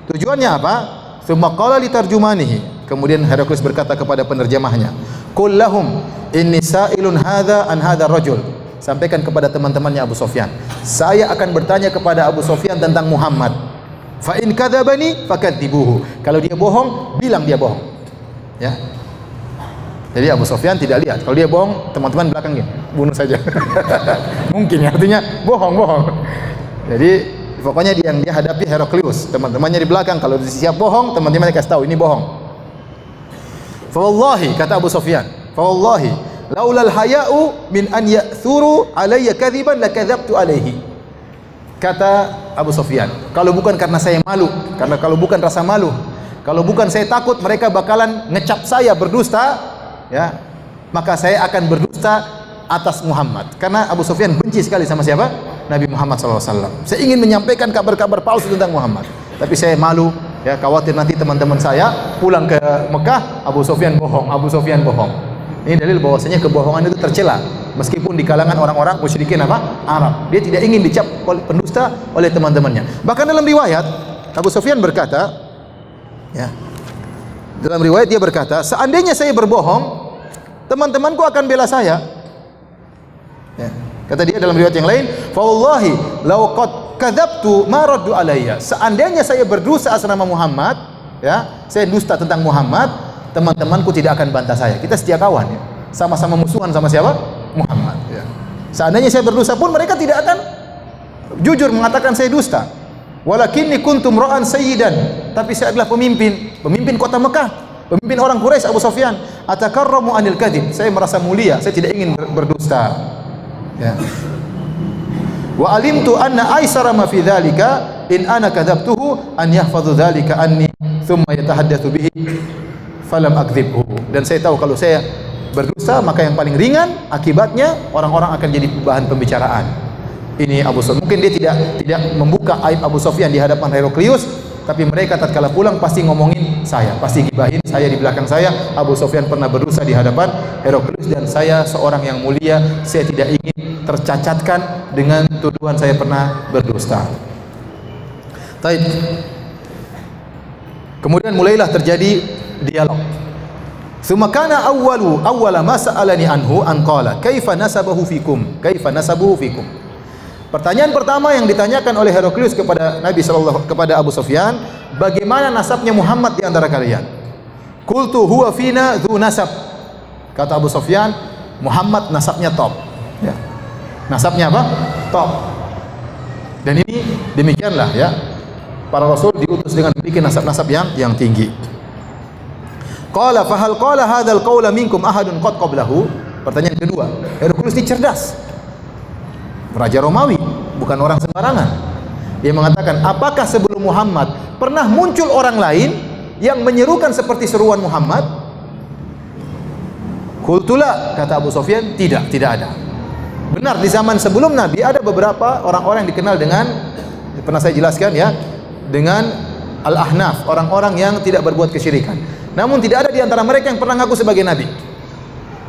Tujuannya apa? Tsumma qala li tarjumanihi. Kemudian Heraklius berkata kepada penerjemahnya, qul lahum inni sa'ilun hadza an hadzal rajul. Sampaikan kepada teman-temannya Abu Sufyan, saya akan bertanya kepada Abu Sufyan tentang Muhammad. Fa in kadzabani fakadzibuhu. Kalau dia bohong, bilang dia bohong. Ya. Jadi Abu Sufyan tidak lihat. Kalau dia bohong, teman-teman belakang gini, bunuh saja. Mungkin ya, artinya bohong. Jadi pokoknya yang dia hadapi Heraklius, teman-temannya di belakang. Kalau siap bohong, teman-temannya kasih tahu ini bohong. Fa wallahi, kata Abu Sufyan, fa wallahi laulal haya'u min an ya'thuru alayya kadhiban lakadzabtu alaihi. Kata Abu Sufyan, kalau bukan karena saya malu, karena kalau bukan rasa malu, kalau bukan saya takut mereka bakalan ngecap saya berdusta, ya, maka saya akan berdusta atas Muhammad. Karena Abu Sufyan benci sekali sama siapa? Nabi Muhammad SAW. Saya ingin menyampaikan kabar-kabar palsu tentang Muhammad, tapi saya malu, ya, khawatir nanti teman-teman saya pulang ke Mekah, Abu Sufyan bohong. Ini dalil bahwasanya kebohongan itu tercela, meskipun di kalangan orang-orang musyrikin apa? Arab. Dia tidak ingin dicap pendusta oleh teman-temannya. Bahkan dalam riwayat Abu Sufyan berkata, ya, dalam riwayat dia berkata, seandainya saya berbohong, teman-temanku akan bela saya. Ya. Kata dia dalam riwayat yang lain, fa wallahi law qad kadzabtu ma raddu alayya. Seandainya saya berdusta atas nama Muhammad, ya, saya dusta tentang Muhammad, teman-temanku tidak akan bantah saya. Kita setia kawan, ya. Sama-sama musuhan sama siapa? Muhammad, ya. Seandainya saya berdusta pun mereka tidak akan jujur mengatakan saya dusta. Walakinni kuntum ra'an sayyidan, tapi saya adalah pemimpin kota Mekah, pemimpin orang Quraisy. Abu Sufyan, atakarramu anil kadzib, saya merasa mulia, saya tidak ingin berdusta, ya. Wa alimtu anna aisara ma fi dzalika in ana kadzabtuhu an yahfadhu dzalika anni thumma yatahaddatsu bihi falam akdzibhu. Dan saya tahu kalau saya berdusta, maka yang paling ringan akibatnya orang-orang akan jadi bahan pembicaraan. Ini Abu Sufyan, mungkin dia tidak membuka aib Abu Sufyan di hadapan Heraklius, tapi mereka tatkala pulang pasti ngomongin saya, pasti gibahin saya di belakang saya. Abu Sufyan pernah berdusta di hadapan Heraklius dan saya seorang yang mulia, saya tidak ingin tercacatkan dengan tuduhan saya pernah berdusta. Baik. Kemudian mulailah terjadi dialog. Tsumma kana awwala ma sa'alani anhu an qala kaifa nasabuhu fikum? Pertanyaan pertama yang ditanyakan oleh Heraklius kepada Nabi sallallahu kepada Abu Sufyan, bagaimana nasabnya Muhammad di antara kalian? Qultu huwa fina dzu nasab. Kata Abu Sufyan, Muhammad nasabnya top. Ya. Nasabnya apa? Top. Dan ini demikianlah, ya. Para rasul diutus dengan memiliki nasab-nasab yang tinggi. Qala fa hal qala hadzal qaula minkum ahadun qad qablahu? Pertanyaan kedua, Heraklius ini cerdas. Raja Romawi, bukan orang sembarangan. Dia mengatakan, apakah sebelum Muhammad pernah muncul orang lain yang menyerukan seperti seruan Muhammad? Qultula, kata Abu Sufyan, tidak ada. Benar, di zaman sebelum Nabi ada beberapa orang-orang yang dikenal dengan, pernah saya jelaskan, ya, dengan Al-Ahnaf, orang-orang yang tidak berbuat kesyirikan. Namun tidak ada di antara mereka yang pernah ngaku sebagai Nabi.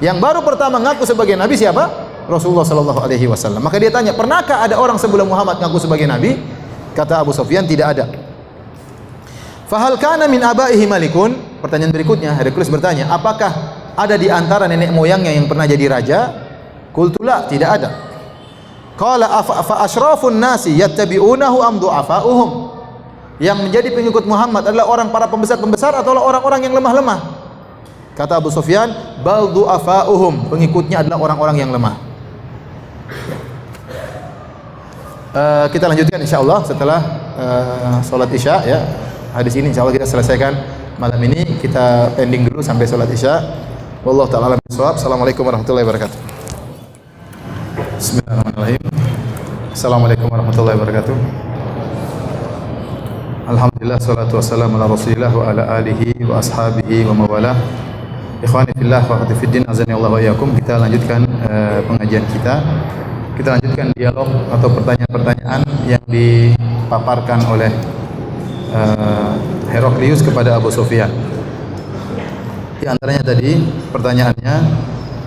Yang baru pertama ngaku sebagai nabi siapa? Rasulullah sallallahu alaihi wasallam. Maka dia tanya, "Pernahkah ada orang sebelum Muhammad ngaku sebagai nabi?" Kata Abu Sufyan, "Tidak ada." Fahal kana min abaihi malikun? Pertanyaan berikutnya, Heraklius bertanya, "Apakah ada di antara nenek moyangnya yang pernah jadi raja?" Qultu la, tidak ada. Qala fa asyrafun nasi yattabi'unahu am du'afa'uhum? Yang menjadi pengikut Muhammad adalah orang para pembesar-pembesar atau orang-orang yang lemah-lemah? Kata Abu Sufyan, bal du'afa'uhum, pengikutnya adalah orang-orang yang lemah. Kita lanjutkan insyaallah setelah salat Isya ya. Hadis ini insyaallah kita selesaikan malam ini. Kita pending dulu sampai salat Isya. Wallahu taala alam bisawab. Assalamualaikum warahmatullahi wabarakatuh. Bismillahirrahmanirrahim. Assalamualaikum warahmatullahi wabarakatuh. Alhamdulillah, salatu wassalamu ala Rasulillah wa ala alihi wa ashabihi wa mawalah. Ikhwani fillah wa akhwati fiddin, azani Allah wa iyyakum. Kita lanjutkan pengajian kita. Kita lanjutkan dialog atau pertanyaan-pertanyaan yang dipaparkan oleh Heraklius kepada Abu Sufyan. Di antaranya tadi pertanyaannya,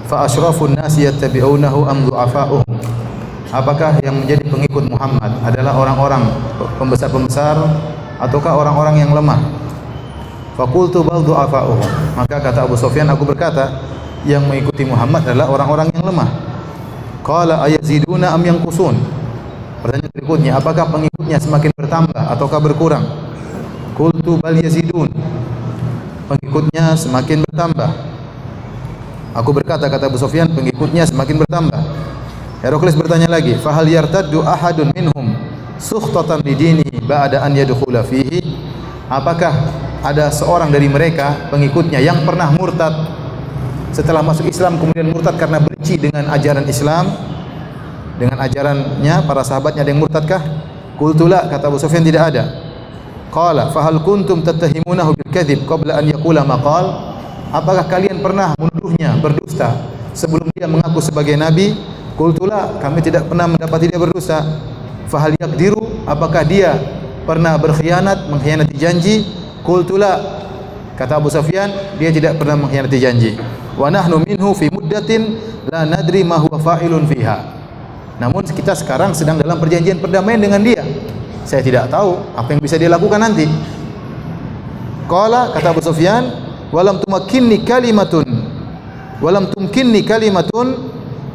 fa asyrafun nasi yattabi'unahu am du'afa'uhum? Apakah yang menjadi pengikut Muhammad adalah orang-orang pembesar-pembesar ataukah orang-orang yang lemah? Faqultu bal du'afa'uhum. Maka kata Abu Sufyan, aku berkata, yang mengikuti Muhammad adalah orang-orang yang lemah. Qala ayaziduna am yanqusun? Pertanyaan berikutnya, apakah pengikutnya semakin bertambah ataukah berkurang? Qultu bal yazidun. Pengikutnya semakin bertambah. Aku berkata, kata Abu Sufyan, pengikutnya semakin bertambah. Heraklius bertanya lagi, fa hal yartaddu ahadun minhum sukhtatan lidinihi ba'da an yadkhula fihi? Apakah ada seorang dari mereka pengikutnya yang pernah murtad setelah masuk Islam kemudian murtad karena benci dengan ajaran Islam, dengan ajarannya para sahabatnya ada yang murtadkah? Qultu la, kata Abu Sufyan, tidak ada. Qala fa hal kuntum tattahimunahu bil kadzib qabla an yaqula maqal? Apakah kalian pernah menuduhnya berdusta sebelum dia mengaku sebagai nabi? Qultu la, kami tidak pernah mendapati dia berdusta. Fa hal yaqdiru? Apakah dia pernah berkhianat, mengkhianati janji? Qultu la, kata Abu Sufyan, dia tidak pernah mengkhianati janji. Wa nahnu minhu fi muddatin la nadri ma huwa fa'ilun fiha. Namun kita sekarang sedang dalam perjanjian perdamaian dengan dia. Saya tidak tahu apa yang bisa dia lakukan nanti. Qala, kata Abu Sufyan, walam tumkinni kalimatun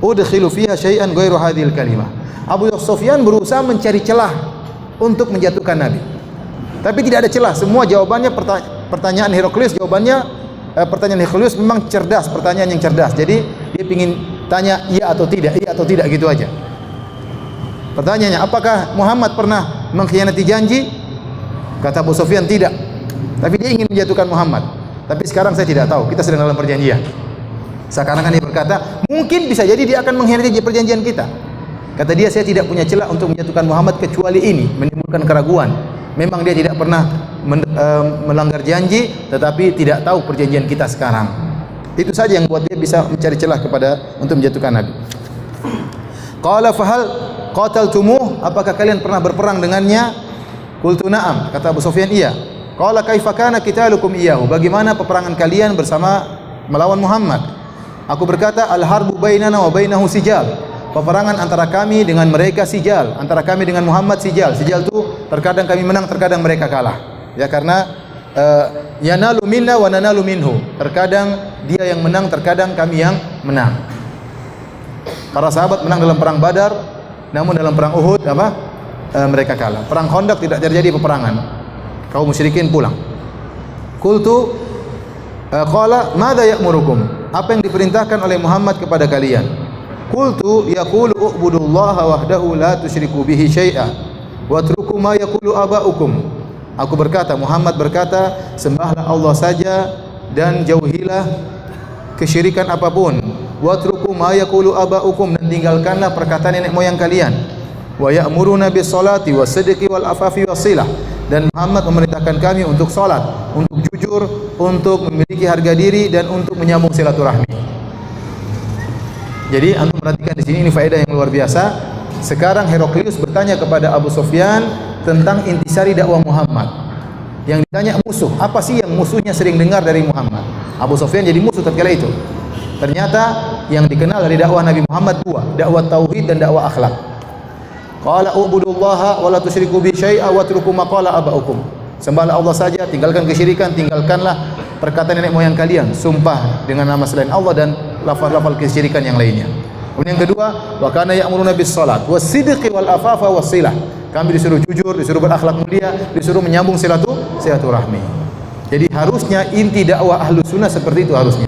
udkhilu fiha syai'an ghairu hadhil kalimah. Abu Sufyan berusaha mencari celah untuk menjatuhkan Nabi. Tapi tidak ada celah. Semua jawabannya pertanyaan Heraklius, pertanyaan Heraklius memang cerdas, pertanyaan yang cerdas. Jadi dia ingin tanya iya atau tidak gitu aja. Pertanyaannya, apakah Muhammad pernah mengkhianati janji? Kata Abu Sufyan, tidak. Tapi dia ingin menjatuhkan Muhammad. Tapi sekarang saya tidak tahu, kita sedang dalam perjanjian. Sekarang kan dia berkata, mungkin bisa jadi dia akan mengkhianati perjanjian kita. Kata dia, saya tidak punya celah untuk menjatuhkan Muhammad kecuali ini, menimbulkan keraguan. Memang dia tidak pernah melanggar janji, tetapi tidak tahu perjanjian kita sekarang. Itu saja yang buat dia bisa mencari celah untuk menjatuhkan Nabi. Qala fahal qataltumuh? Apakah kalian pernah berperang dengannya? Qultu na'am, kata Abu Sufyan, iya. Qala kaifa kana qitalukum iyyahu? Bagaimana peperangan kalian melawan Muhammad? Aku berkata, al-harbu bainana wa bainahu sijal. Peperangan antara kami dengan mereka sijal, antara kami dengan Muhammad sijal. Sijal itu terkadang kami menang, terkadang mereka kalah. Ya, karena yanalu minna wa nanalu minhu. Terkadang dia yang menang, terkadang kami yang menang. Para sahabat menang dalam perang Badar, namun dalam perang Uhud mereka kalah. Perang Khandaq tidak terjadi peperangan. Kaum musyrikin pulang. Qultu qala madza ya'murukum? Apa yang diperintahkan oleh Muhammad kepada kalian? Qultu yaqulu u'budullaha wahdahu la tusyriku bihi syai'a watruku ma yaqulu aba'ukum. Aku berkata, Muhammad berkata, sembahlah Allah saja dan jauhilah kesyirikan apapun. Watruku ma yaqulu aba'ukum, dan tinggalkanlah perkataan nenek moyang kalian. Wa ya'muruna bis salati was sidqi wal afafi wasilah. Dan Muhammad memerintahkan kami untuk salat, untuk jujur, untuk memiliki harga diri dan untuk menyambung silaturahmi. Jadi antum perhatikan di sini, ini faedah yang luar biasa. Sekarang Heraklius bertanya kepada Abu Sufyan tentang intisari dakwah Muhammad. Yang ditanya musuh, apa sih yang musuhnya sering dengar dari Muhammad? Abu Sufyan jadi musuh tatkala itu. Ternyata yang dikenal dari dakwah Nabi Muhammad dua, dakwah tauhid dan dakwah akhlak. Qala ubudullaha wa la tusyriku bi syai'a wa atruku ma qala abaukum. Sembahlah Allah saja, tinggalkan kesyirikan, tinggalkanlah perkataan nenek moyang kalian, sumpah dengan nama selain Allah dan lafal-lafal kesyirikan yang lainnya. Kemudian yang kedua, wa kana ya'muruna bis salat was sidqi wal afafa was silah. Kami disuruh jujur, disuruh berakhlak mulia, disuruh menyambung silaturahmi. Jadi harusnya inti dakwah Ahlus Sunnah seperti itu harusnya.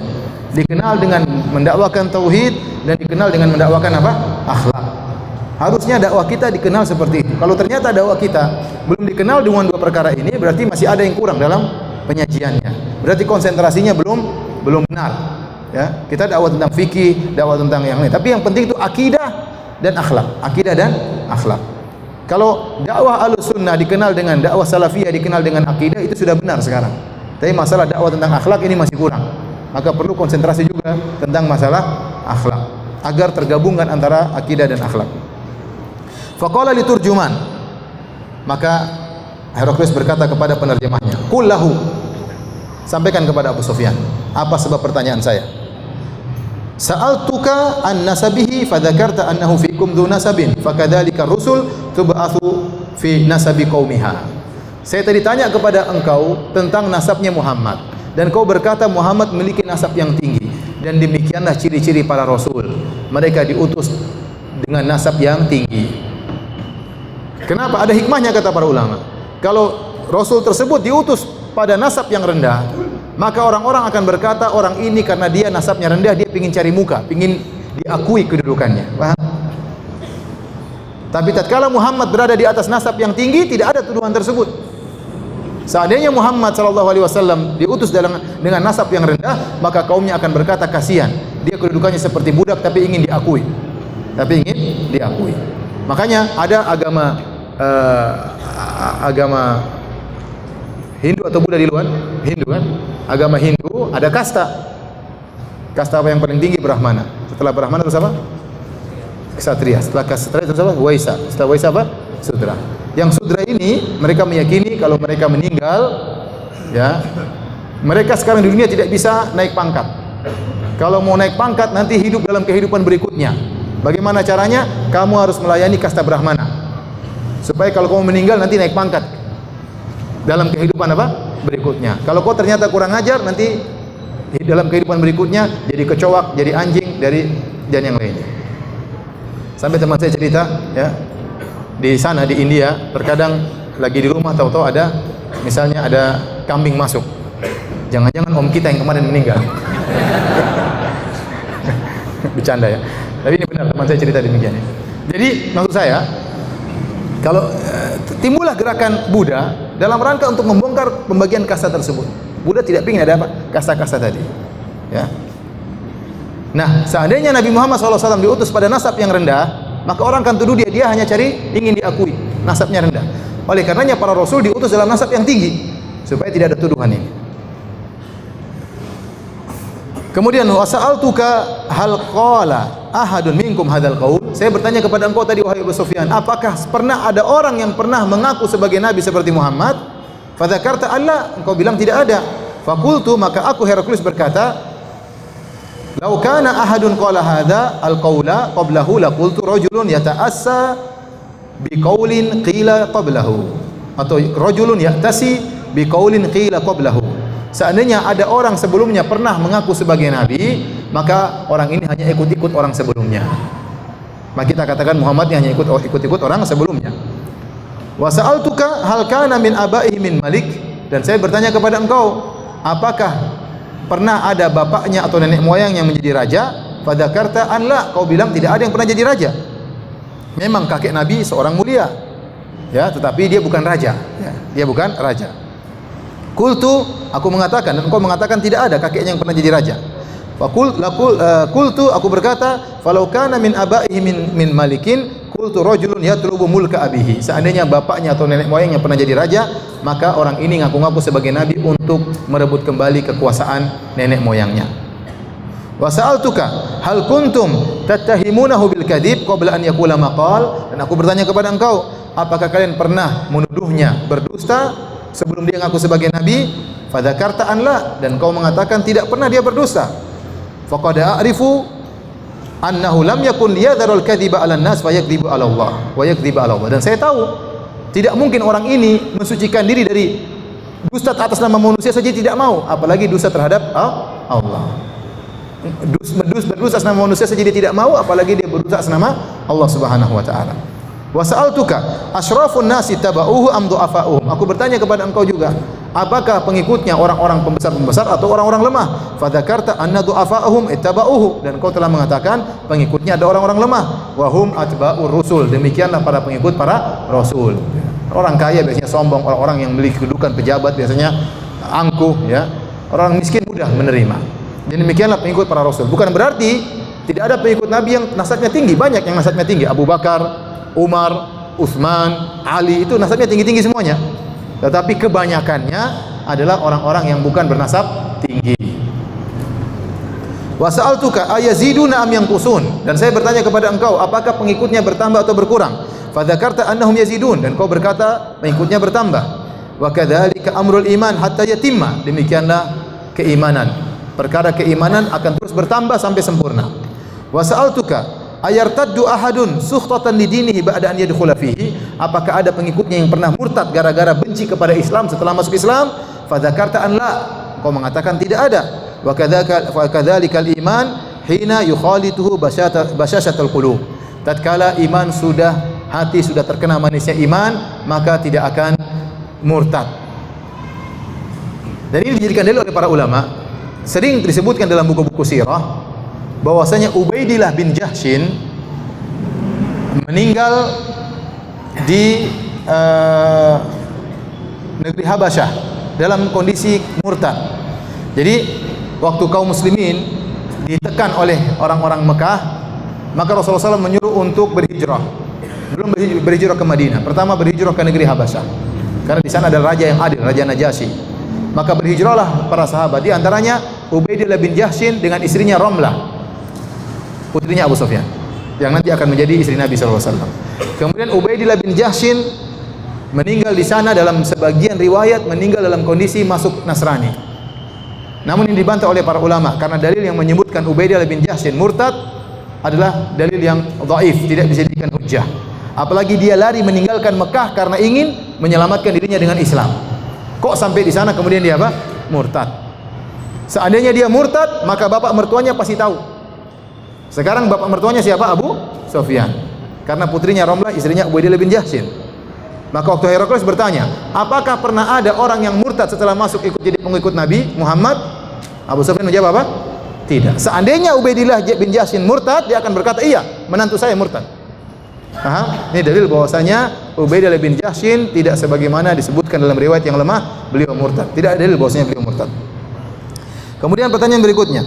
Dikenal dengan mendakwakan tauhid dan dikenal dengan mendakwakan apa? Akhlak. Harusnya dakwah kita dikenal seperti itu. Kalau ternyata dakwah kita belum dikenal dengan dua perkara ini, berarti masih ada yang kurang dalam penyajiannya. Berarti konsentrasinya belum benar. Ya, kita dakwah tentang fikih, dakwah tentang yang lain. Tapi yang penting itu akidah dan akhlak. Akidah dan akhlak. Kalau dakwah Ahlus Sunnah dikenal dengan dakwah Salafiyah dikenal dengan akidah, itu sudah benar sekarang. Tapi masalah dakwah tentang akhlak ini masih kurang. Maka perlu konsentrasi juga tentang masalah akhlak agar tergabungkan antara akidah dan akhlak. Faqala liturjuman, maka Heraklius berkata kepada penerjemahnya, qul lahu, sampaikan kepada Abu Sufyan, apa sebab pertanyaan saya? Sa'altuka an nasabihi fadzakarta annahu fikum dzu nasabin fakadzalika rusul tub'atsu fi nasabi qaumiha. Saya tadi tanya kepada engkau tentang nasabnya Muhammad dan kau berkata Muhammad memiliki nasab yang tinggi, dan demikianlah ciri-ciri para rasul, mereka diutus dengan nasab yang tinggi. Kenapa? Ada hikmahnya kata para ulama. Kalau rasul tersebut diutus pada nasab yang rendah, maka orang-orang akan berkata orang ini karena dia nasabnya rendah, dia ingin cari muka, ingin diakui kedudukannya. Paham? Tapi tatkala Muhammad berada di atas nasab yang tinggi, tidak ada tuduhan tersebut. Seandainya Muhammad SAW diutus dengan nasab yang rendah, maka kaumnya akan berkata kasihan, dia kedudukannya seperti budak tapi ingin diakui. Makanya ada agama Hindu atau Buddha di luar? Hindu kan? Agama Hindu ada kasta. Kasta apa yang paling tinggi? Brahmana. Setelah Brahmana terus apa? Ksatria. Setelah Ksatria terus apa? Waisa. Setelah Waisa apa? Sudra. Yang Sudra ini mereka meyakini kalau mereka meninggal, ya, mereka sekarang di dunia tidak bisa naik pangkat. Kalau mau naik pangkat nanti hidup dalam kehidupan berikutnya. Bagaimana caranya? Kamu harus melayani kasta Brahmana. Supaya kalau kamu meninggal nanti naik pangkat dalam kehidupan apa? Berikutnya. Kalau kau ternyata kurang ajar, nanti dalam kehidupan berikutnya jadi kecoak, jadi anjing, dan yang lainnya. Sampai teman saya cerita, ya, di sana di India, terkadang lagi di rumah tahu-tahu ada, misalnya ada kambing masuk. Jangan-jangan om kita yang kemarin meninggal. Bercanda ya. Tapi ini benar, teman saya cerita demikian. Jadi maksud saya, kalau timbullah gerakan Buddha dalam rangka untuk membongkar pembagian kasta tersebut. Buddha tidak ingin ada apa? Kasta-kasta tadi. Ya. Nah, seandainya Nabi Muhammad SAW diutus pada nasab yang rendah, maka orang akan tuduh dia hanya ingin diakui, nasabnya rendah. Oleh karenanya para rasul diutus dalam nasab yang tinggi supaya tidak ada tuduhan ini. Kemudian wasa'altuka hal qala ahadun minkum hadzal qaul. Saya bertanya kepada engkau tadi wahai Abu Sufyan, apakah pernah ada orang yang pernah mengaku sebagai nabi seperti Muhammad? Fadzakarta alla, engkau bilang tidak ada. Faqultu, maka aku Heraklius berkata, lau kana ahadun qala hadza al-qaula qablahu laqultu rajulun yata'assa biqaulin qila qablahu, atau rajulun ya'tasi biqaulin qila qablahu. Seandainya ada orang sebelumnya pernah mengaku sebagai nabi, maka orang ini hanya ikut-ikut orang sebelumnya. Maka kita katakan Muhammad hanya ikut-ikut orang sebelumnya. Wa sa'altuka hal kana min abaihi min malik, dan saya bertanya kepada engkau, apakah pernah ada bapaknya atau nenek moyang yang menjadi raja? Fadzakarta an la, kau bilang tidak ada yang pernah jadi raja. Memang kakek Nabi seorang mulia, ya, tetapi dia bukan raja, ya, dia bukan raja. Qultu, aku mengatakan, dan engkau mengatakan tidak ada kakeknya yang pernah jadi raja. Qultu, aku berkata, falau kana min abaihi min malikin qultu rajulun yatlubu mulka abihi. Seandainya bapaknya atau nenek moyangnya pernah jadi raja, maka orang ini ngaku-ngaku sebagai nabi untuk merebut kembali kekuasaan nenek moyangnya. Wa sa'altuka hal kuntum tattahimunahu bil kadzib qabla an yaqula maqal, dan aku bertanya kepada engkau, apakah kalian pernah menuduhnya berdusta sebelum dia ngaku sebagai nabi? Fadzakarta an la, dan kau mengatakan tidak pernah dia berdusta. faqad a'rifu annahu lam yakun liyadharul kadhiba 'alan nas fa yakdzibu 'ala Allah wa yakdzibu 'ala Allah. Dan saya tahu tidak mungkin orang ini mensucikan diri dari dusta atas nama manusia saja tidak mau, apalagi dusta terhadap Allah. Berdusta atas nama manusia saja dia tidak mau, apalagi dia berdusta atas nama Allah Subhanahu wa taala. Wa sa'altuka asyrafun nasi tabauhu am du'afa'uhum. Aku bertanya kepada engkau juga, apakah pengikutnya orang-orang pembesar-pembesar atau orang-orang lemah? Fa dzakarta anna du'afa'uhum ittaba'uhu, dan kau telah mengatakan pengikutnya ada orang-orang lemah. Wa hum atba'ur rusul, demikianlah para pengikut para rasul. Orang kaya biasanya sombong, orang-orang yang memiliki kedudukan pejabat biasanya angkuh, ya. Orang miskin mudah menerima. Dan demikianlah pengikut para rasul. Bukan berarti tidak ada pengikut Nabi yang nasabnya tinggi, banyak yang nasabnya tinggi. Abu Bakar, Umar, Utsman, Ali, itu nasabnya tinggi-tinggi semuanya. Tetapi kebanyakannya adalah orang-orang yang bukan bernasab tinggi. Wa sa'altuka ayaziduna am yanqusun, dan saya bertanya kepada engkau, apakah pengikutnya bertambah atau berkurang? Fa dzakarta annahum yazidun, dan kau berkata pengikutnya bertambah. Wa kadzalika amrul iman hatta yatimma, demikianlah keimanan. Perkara keimanan akan terus bertambah sampai sempurna. Wa sa'altuka ayartaddu ahadun sukhtatan lidinihi ba'da an yadkhula fihi, apakah ada pengikutnya yang pernah murtad gara-gara benci kepada Islam setelah masuk Islam? Fa dzakarta an la, kau mengatakan tidak ada. Wa kadzalikal iman hina yukhalituhu basyashatul qulub, tatkala iman sudah, hati sudah terkena manisnya iman, maka tidak akan murtad. Dan ini dijadikan dalil oleh para ulama, sering disebutkan dalam buku-buku sirah bahwasanya Ubaidillah bin Jahshin meninggal di negeri Habasyah dalam kondisi murtad. Jadi waktu kaum muslimin ditekan oleh orang-orang Mekah, maka Rasulullah SAW menyuruh untuk berhijrah. Belum berhijrah ke Madinah, pertama berhijrah ke negeri Habasyah, karena di sana ada raja yang adil, Raja Najasyi. Maka berhijrahlah para sahabat, di antaranya Ubaidillah bin Jahshin dengan istrinya Ramlah, putrinya Abu Sufyan, yang nanti akan menjadi istri Nabi SAW. Kemudian Ubaidillah bin Jahshin meninggal di sana, dalam sebagian riwayat meninggal dalam kondisi masuk Nasrani. Namun ini dibantah oleh para ulama, karena dalil yang menyebutkan Ubaidillah bin Jahshin murtad adalah dalil yang dhaif, tidak bisa dijadikan hujjah. Apalagi dia lari meninggalkan Mekah karena ingin menyelamatkan dirinya dengan Islam. Kok sampai di sana kemudian dia apa? Murtad. Seandainya dia murtad, maka bapak mertuanya pasti tahu. Sekarang bapak mertuanya siapa? Abu Sufyan. Karena putrinya Ramlah, istrinya Ubaidillah bin Jahshin. Maka waktu Heraklius bertanya, apakah pernah ada orang yang murtad setelah masuk ikut jadi pengikut Nabi Muhammad? Abu Sufyan menjawab apa? Tidak. Seandainya Ubaidillah bin Jahshin murtad, dia akan berkata, iya, menantu saya murtad. Aha, ini dalil bahwasanya Ubaidillah bin Jahshin tidak sebagaimana disebutkan dalam riwayat yang lemah, beliau murtad. Tidak ada dalil bahwasanya beliau murtad. Kemudian pertanyaan berikutnya,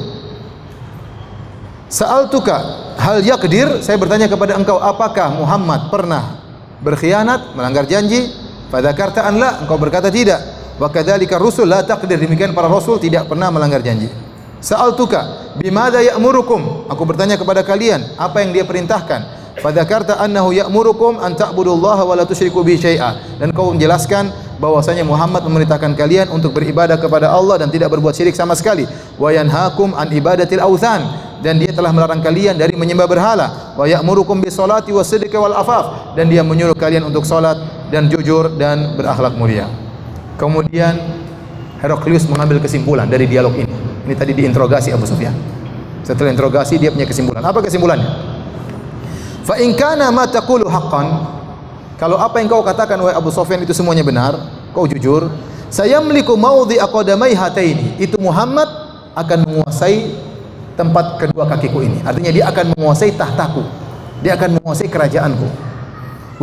sa'altuka hal yaqdir, saya bertanya kepada engkau, apakah Muhammad pernah berkhianat, melanggar janji? Fa dzakarta an la, engkau berkata tidak. Wa kadzalika rusul la taqdir, demikian para rasul tidak pernah melanggar janji. Sa'altuka bimadza ya'murukum, aku bertanya kepada kalian, apa yang dia perintahkan? Fa dzakarta annahu ya'murukum an ta'budullaha wa la tusyriku bihi syai'a, dan kau menjelaskan bahwasanya Muhammad memerintahkan kalian untuk beribadah kepada Allah dan tidak berbuat syirik sama sekali. Wa yanhaakum an ibadatil authan, dan dia telah melarang kalian dari menyembah berhala. Wa ya'murukum bis salati was sidqi wal afaf, dan dia menyuruh kalian untuk salat dan jujur dan berakhlak mulia. Kemudian Heraklius mengambil kesimpulan dari dialog ini. Ini tadi diinterogasi Abu Sufyan. Setelah interogasi dia punya kesimpulan. Apa kesimpulannya? Fa in kana ma taqulu haqqan, kalau apa yang kau katakan wahai Abu Sufyan itu semuanya benar, kau jujur, sayamliku maudhi'a qadamai hataini, itu Muhammad akan menguasai tempat kedua kakiku ini. Artinya dia akan menguasai tahtaku, dia akan menguasai kerajaanku.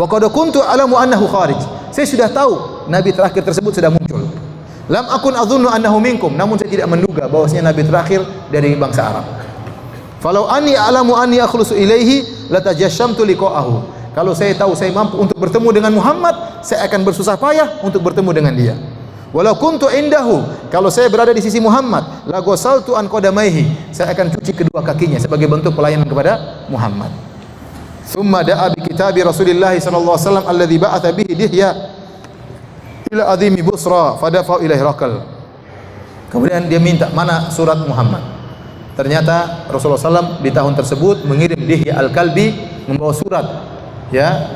Wa qad kuntu alamu annahu kharij, saya sudah tahu nabi terakhir tersebut sudah muncul. Lam akun adhunnu annahu minkum, namun saya tidak menduga bahwasanya nabi terakhir dari bangsa Arab. Falau anni a'lamu anni akhlusu ilaihi latajashamtu liqa'ahu, kalau saya tahu saya mampu untuk bertemu dengan Muhammad, saya akan bersusah payah untuk bertemu dengan dia. Walau kuntu indahu, kalau saya berada di sisi Muhammad, la ghasaltu an qadamaihi, saya akan cuci kedua kakinya sebagai bentuk pelayanan kepada Muhammad. Tsumma da'a bi kitabi Rasulillah sallallahu alaihi wasallam alladhi ba'atha bihi Dihya ila adhimi Busra fadafa'u ilaihi Herakl. Kemudian dia minta, mana surat Muhammad? Ternyata Rasulullah SAW di tahun tersebut mengirim Dihya Al-Kalbi membawa surat ya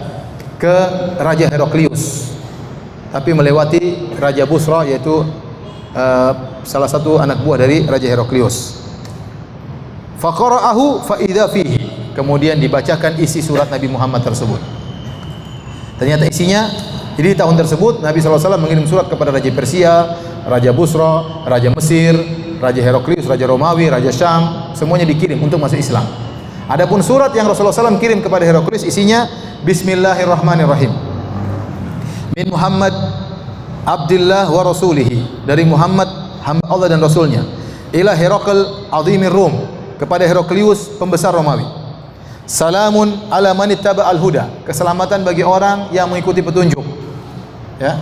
ke Raja Heraklius, tapi melewati Raja Busra, yaitu salah satu anak buah dari Raja Heraklius. Faqara'ahu fa idza fihi, kemudian dibacakan isi surat Nabi Muhammad tersebut. Ternyata isinya, jadi di tahun tersebut Nabi SAW mengirim surat kepada Raja Persia, Raja Busra, Raja Mesir, Raja Heraklius, Raja Romawi, Raja Syam, semuanya dikirim untuk masuk Islam. Adapun surat yang Rasulullah SAW kirim kepada Heraklius isinya Bismillahirrahmanirrahim. Min Muhammad Abdillah wa Rasulihi, dari Muhammad hamba Allah dan Rasulnya, ila Herakl azimir Rum, kepada Heraklius pembesar Romawi. Salamun ala man ittaba al-huda, keselamatan bagi orang yang mengikuti petunjuk. Ya.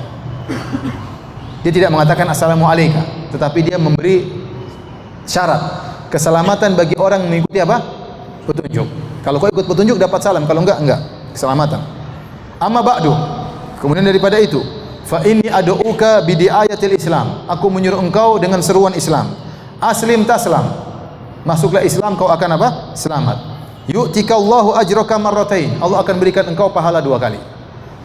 Dia tidak mengatakan assalamu alayka, tetapi dia memberi syarat keselamatan bagi orang mengikuti apa? Petunjuk. Kalau kau ikut petunjuk dapat salam, kalau enggak keselamatan. Amma ba'du, kemudian daripada itu, fa inni ad'uka bi di'ayatil Islam, aku menyuruh engkau dengan seruan Islam. Aslim taslam, masuklah Islam kau akan apa? Selamat. Yu'tikallahu ajraka marratain, Allah akan berikan engkau pahala 2 kali.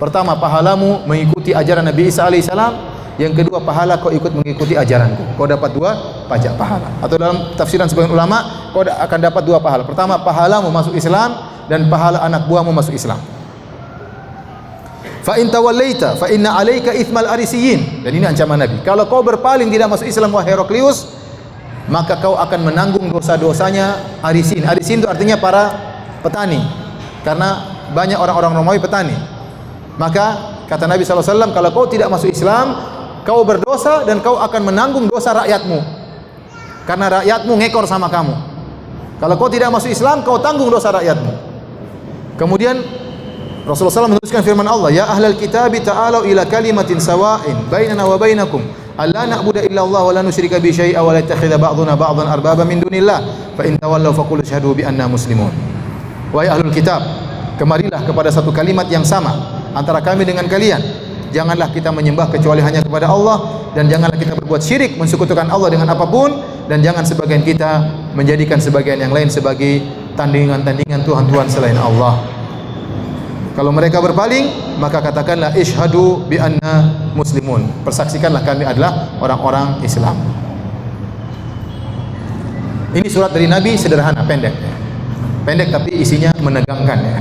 Pertama, pahalamu mengikuti ajaran Nabi Isa alaihissalam. Yang kedua, pahala kau ikut mengikuti ajaranku, kau dapat 2 pajak pahala. Atau dalam tafsiran sebagian ulama, kau akan dapat 2 pahala. Pertama, pahalamu masuk Islam, dan pahala anak buahmu masuk Islam. Fa in tawallaita fa inna 'alaika itsmal arisiyin, dan ini ancaman Nabi. Kalau kau berpaling tidak masuk Islam wahai Heraklius, maka kau akan menanggung dosa-dosanya Arisin. Arisin itu artinya para petani, karena banyak orang-orang Romawi petani. Maka kata Nabi SAW, kalau kau tidak masuk Islam, kau berdosa dan kau akan menanggung dosa rakyatmu, karena rakyatmu ngekor sama kamu. Kalau kau tidak masuk Islam, kau tanggung dosa rakyatmu. Kemudian Rasulullah SAW menuliskan firman Allah, ya ahlal kitabi ta'alau ila kalimatin sawa'in bainana wa bainakum alla na'budu illa Allah wa la nusyrika bi syai'a wa la yattakhidha ba'duna ba'dan arbaba min dunillah fa in tawallaw faqul asyhadu bi anna muslimun. Wahai ahlul kitab, kemarilah kepada satu kalimat yang sama antara kami dengan kalian. Janganlah kita menyembah kecuali hanya kepada Allah, dan janganlah kita berbuat syirik, mensekutukan Allah dengan apapun, dan jangan sebagian kita menjadikan sebagian yang lain sebagai tandingan-tandingan Tuhan-Tuhan selain Allah. Kalau mereka berpaling, maka katakanlah isyhadu bi anna muslimun, persaksikanlah kami adalah orang-orang Islam. Ini surat dari Nabi, sederhana, pendek tapi isinya menegangkan ya.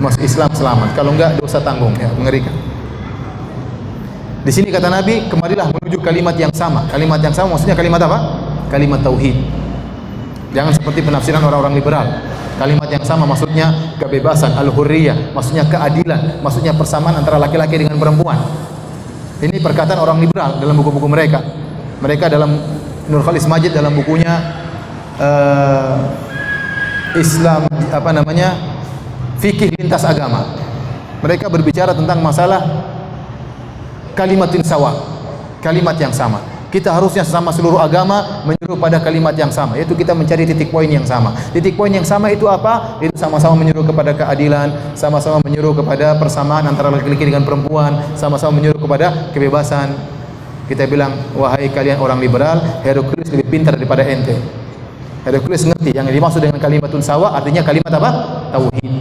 Masuk Islam selamat, kalau enggak dosa tanggung ya, mengerikan. Di sini kata Nabi, kemarilah menuju kalimat yang sama. Kalimat yang sama maksudnya kalimat apa? Kalimat tauhid. Jangan seperti penafsiran orang-orang liberal. Kalimat yang sama maksudnya kebebasan, al-hurriyah, maksudnya keadilan, maksudnya persamaan antara laki-laki dengan perempuan. Ini perkataan orang liberal dalam buku-buku mereka. Mereka dalam Nur Khalis Majid dalam bukunya Islam fikih lintas agama. Mereka berbicara tentang masalah kalimatin sawa, kalimat yang sama. Kita harusnya sesama seluruh agama menyuruh pada kalimat yang sama, yaitu kita mencari titik poin yang sama. Titik poin yang sama itu apa? Itu sama-sama menyuruh kepada keadilan, sama-sama menyuruh kepada persamaan antara laki-laki dengan perempuan, sama-sama menyuruh kepada kebebasan. Kita bilang, wahai kalian orang liberal, Heraklius lebih pintar daripada ente. Heraklius ngerti yang dimaksud dengan kalimatun sawa artinya kalimat apa? Tauhid.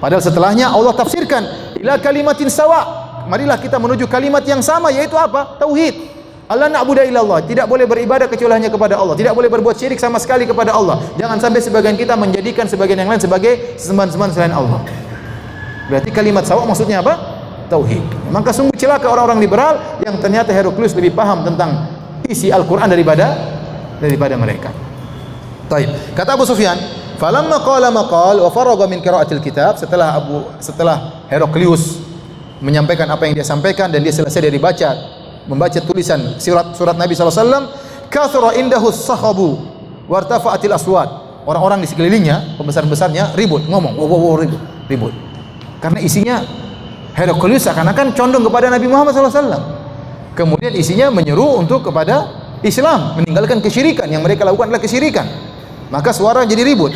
Padahal setelahnya Allah tafsirkan ila kalimatin sawa. Marilah kita menuju kalimat yang sama, yaitu apa? Tauhid. Allah na'budu illallah, tidak boleh beribadah kecuali hanya kepada Allah, tidak boleh berbuat syirik sama sekali kepada Allah. Jangan sampai sebagian kita menjadikan sebagian yang lain sebagai sesembahan-sembahan selain Allah. Berarti kalimat sawa maksudnya apa? Tauhid. Maka sungguh celaka orang-orang liberal yang ternyata Heraklius lebih paham tentang isi Al-Quran daripada mereka. Taib. Kata Abu Sufyan, falamma qala maqal wa faragha min qira'atil kitab, setelah Heraklius menyampaikan apa yang dia sampaikan dan dia selesai dari membaca tulisan surat Nabi SAW, kathura indahu sahabu wartafa'atil aswad. Orang-orang di sekelilingnya, pembesar-besarnya ribut, ngomong, ribut. Karena isinya Heraklius seakan-akan condong kepada Nabi Muhammad SAW. Kemudian isinya menyeru untuk kepada Islam, meninggalkan kesyirikan. Yang mereka lakukan adalah kesyirikan. Maka suara jadi ribut.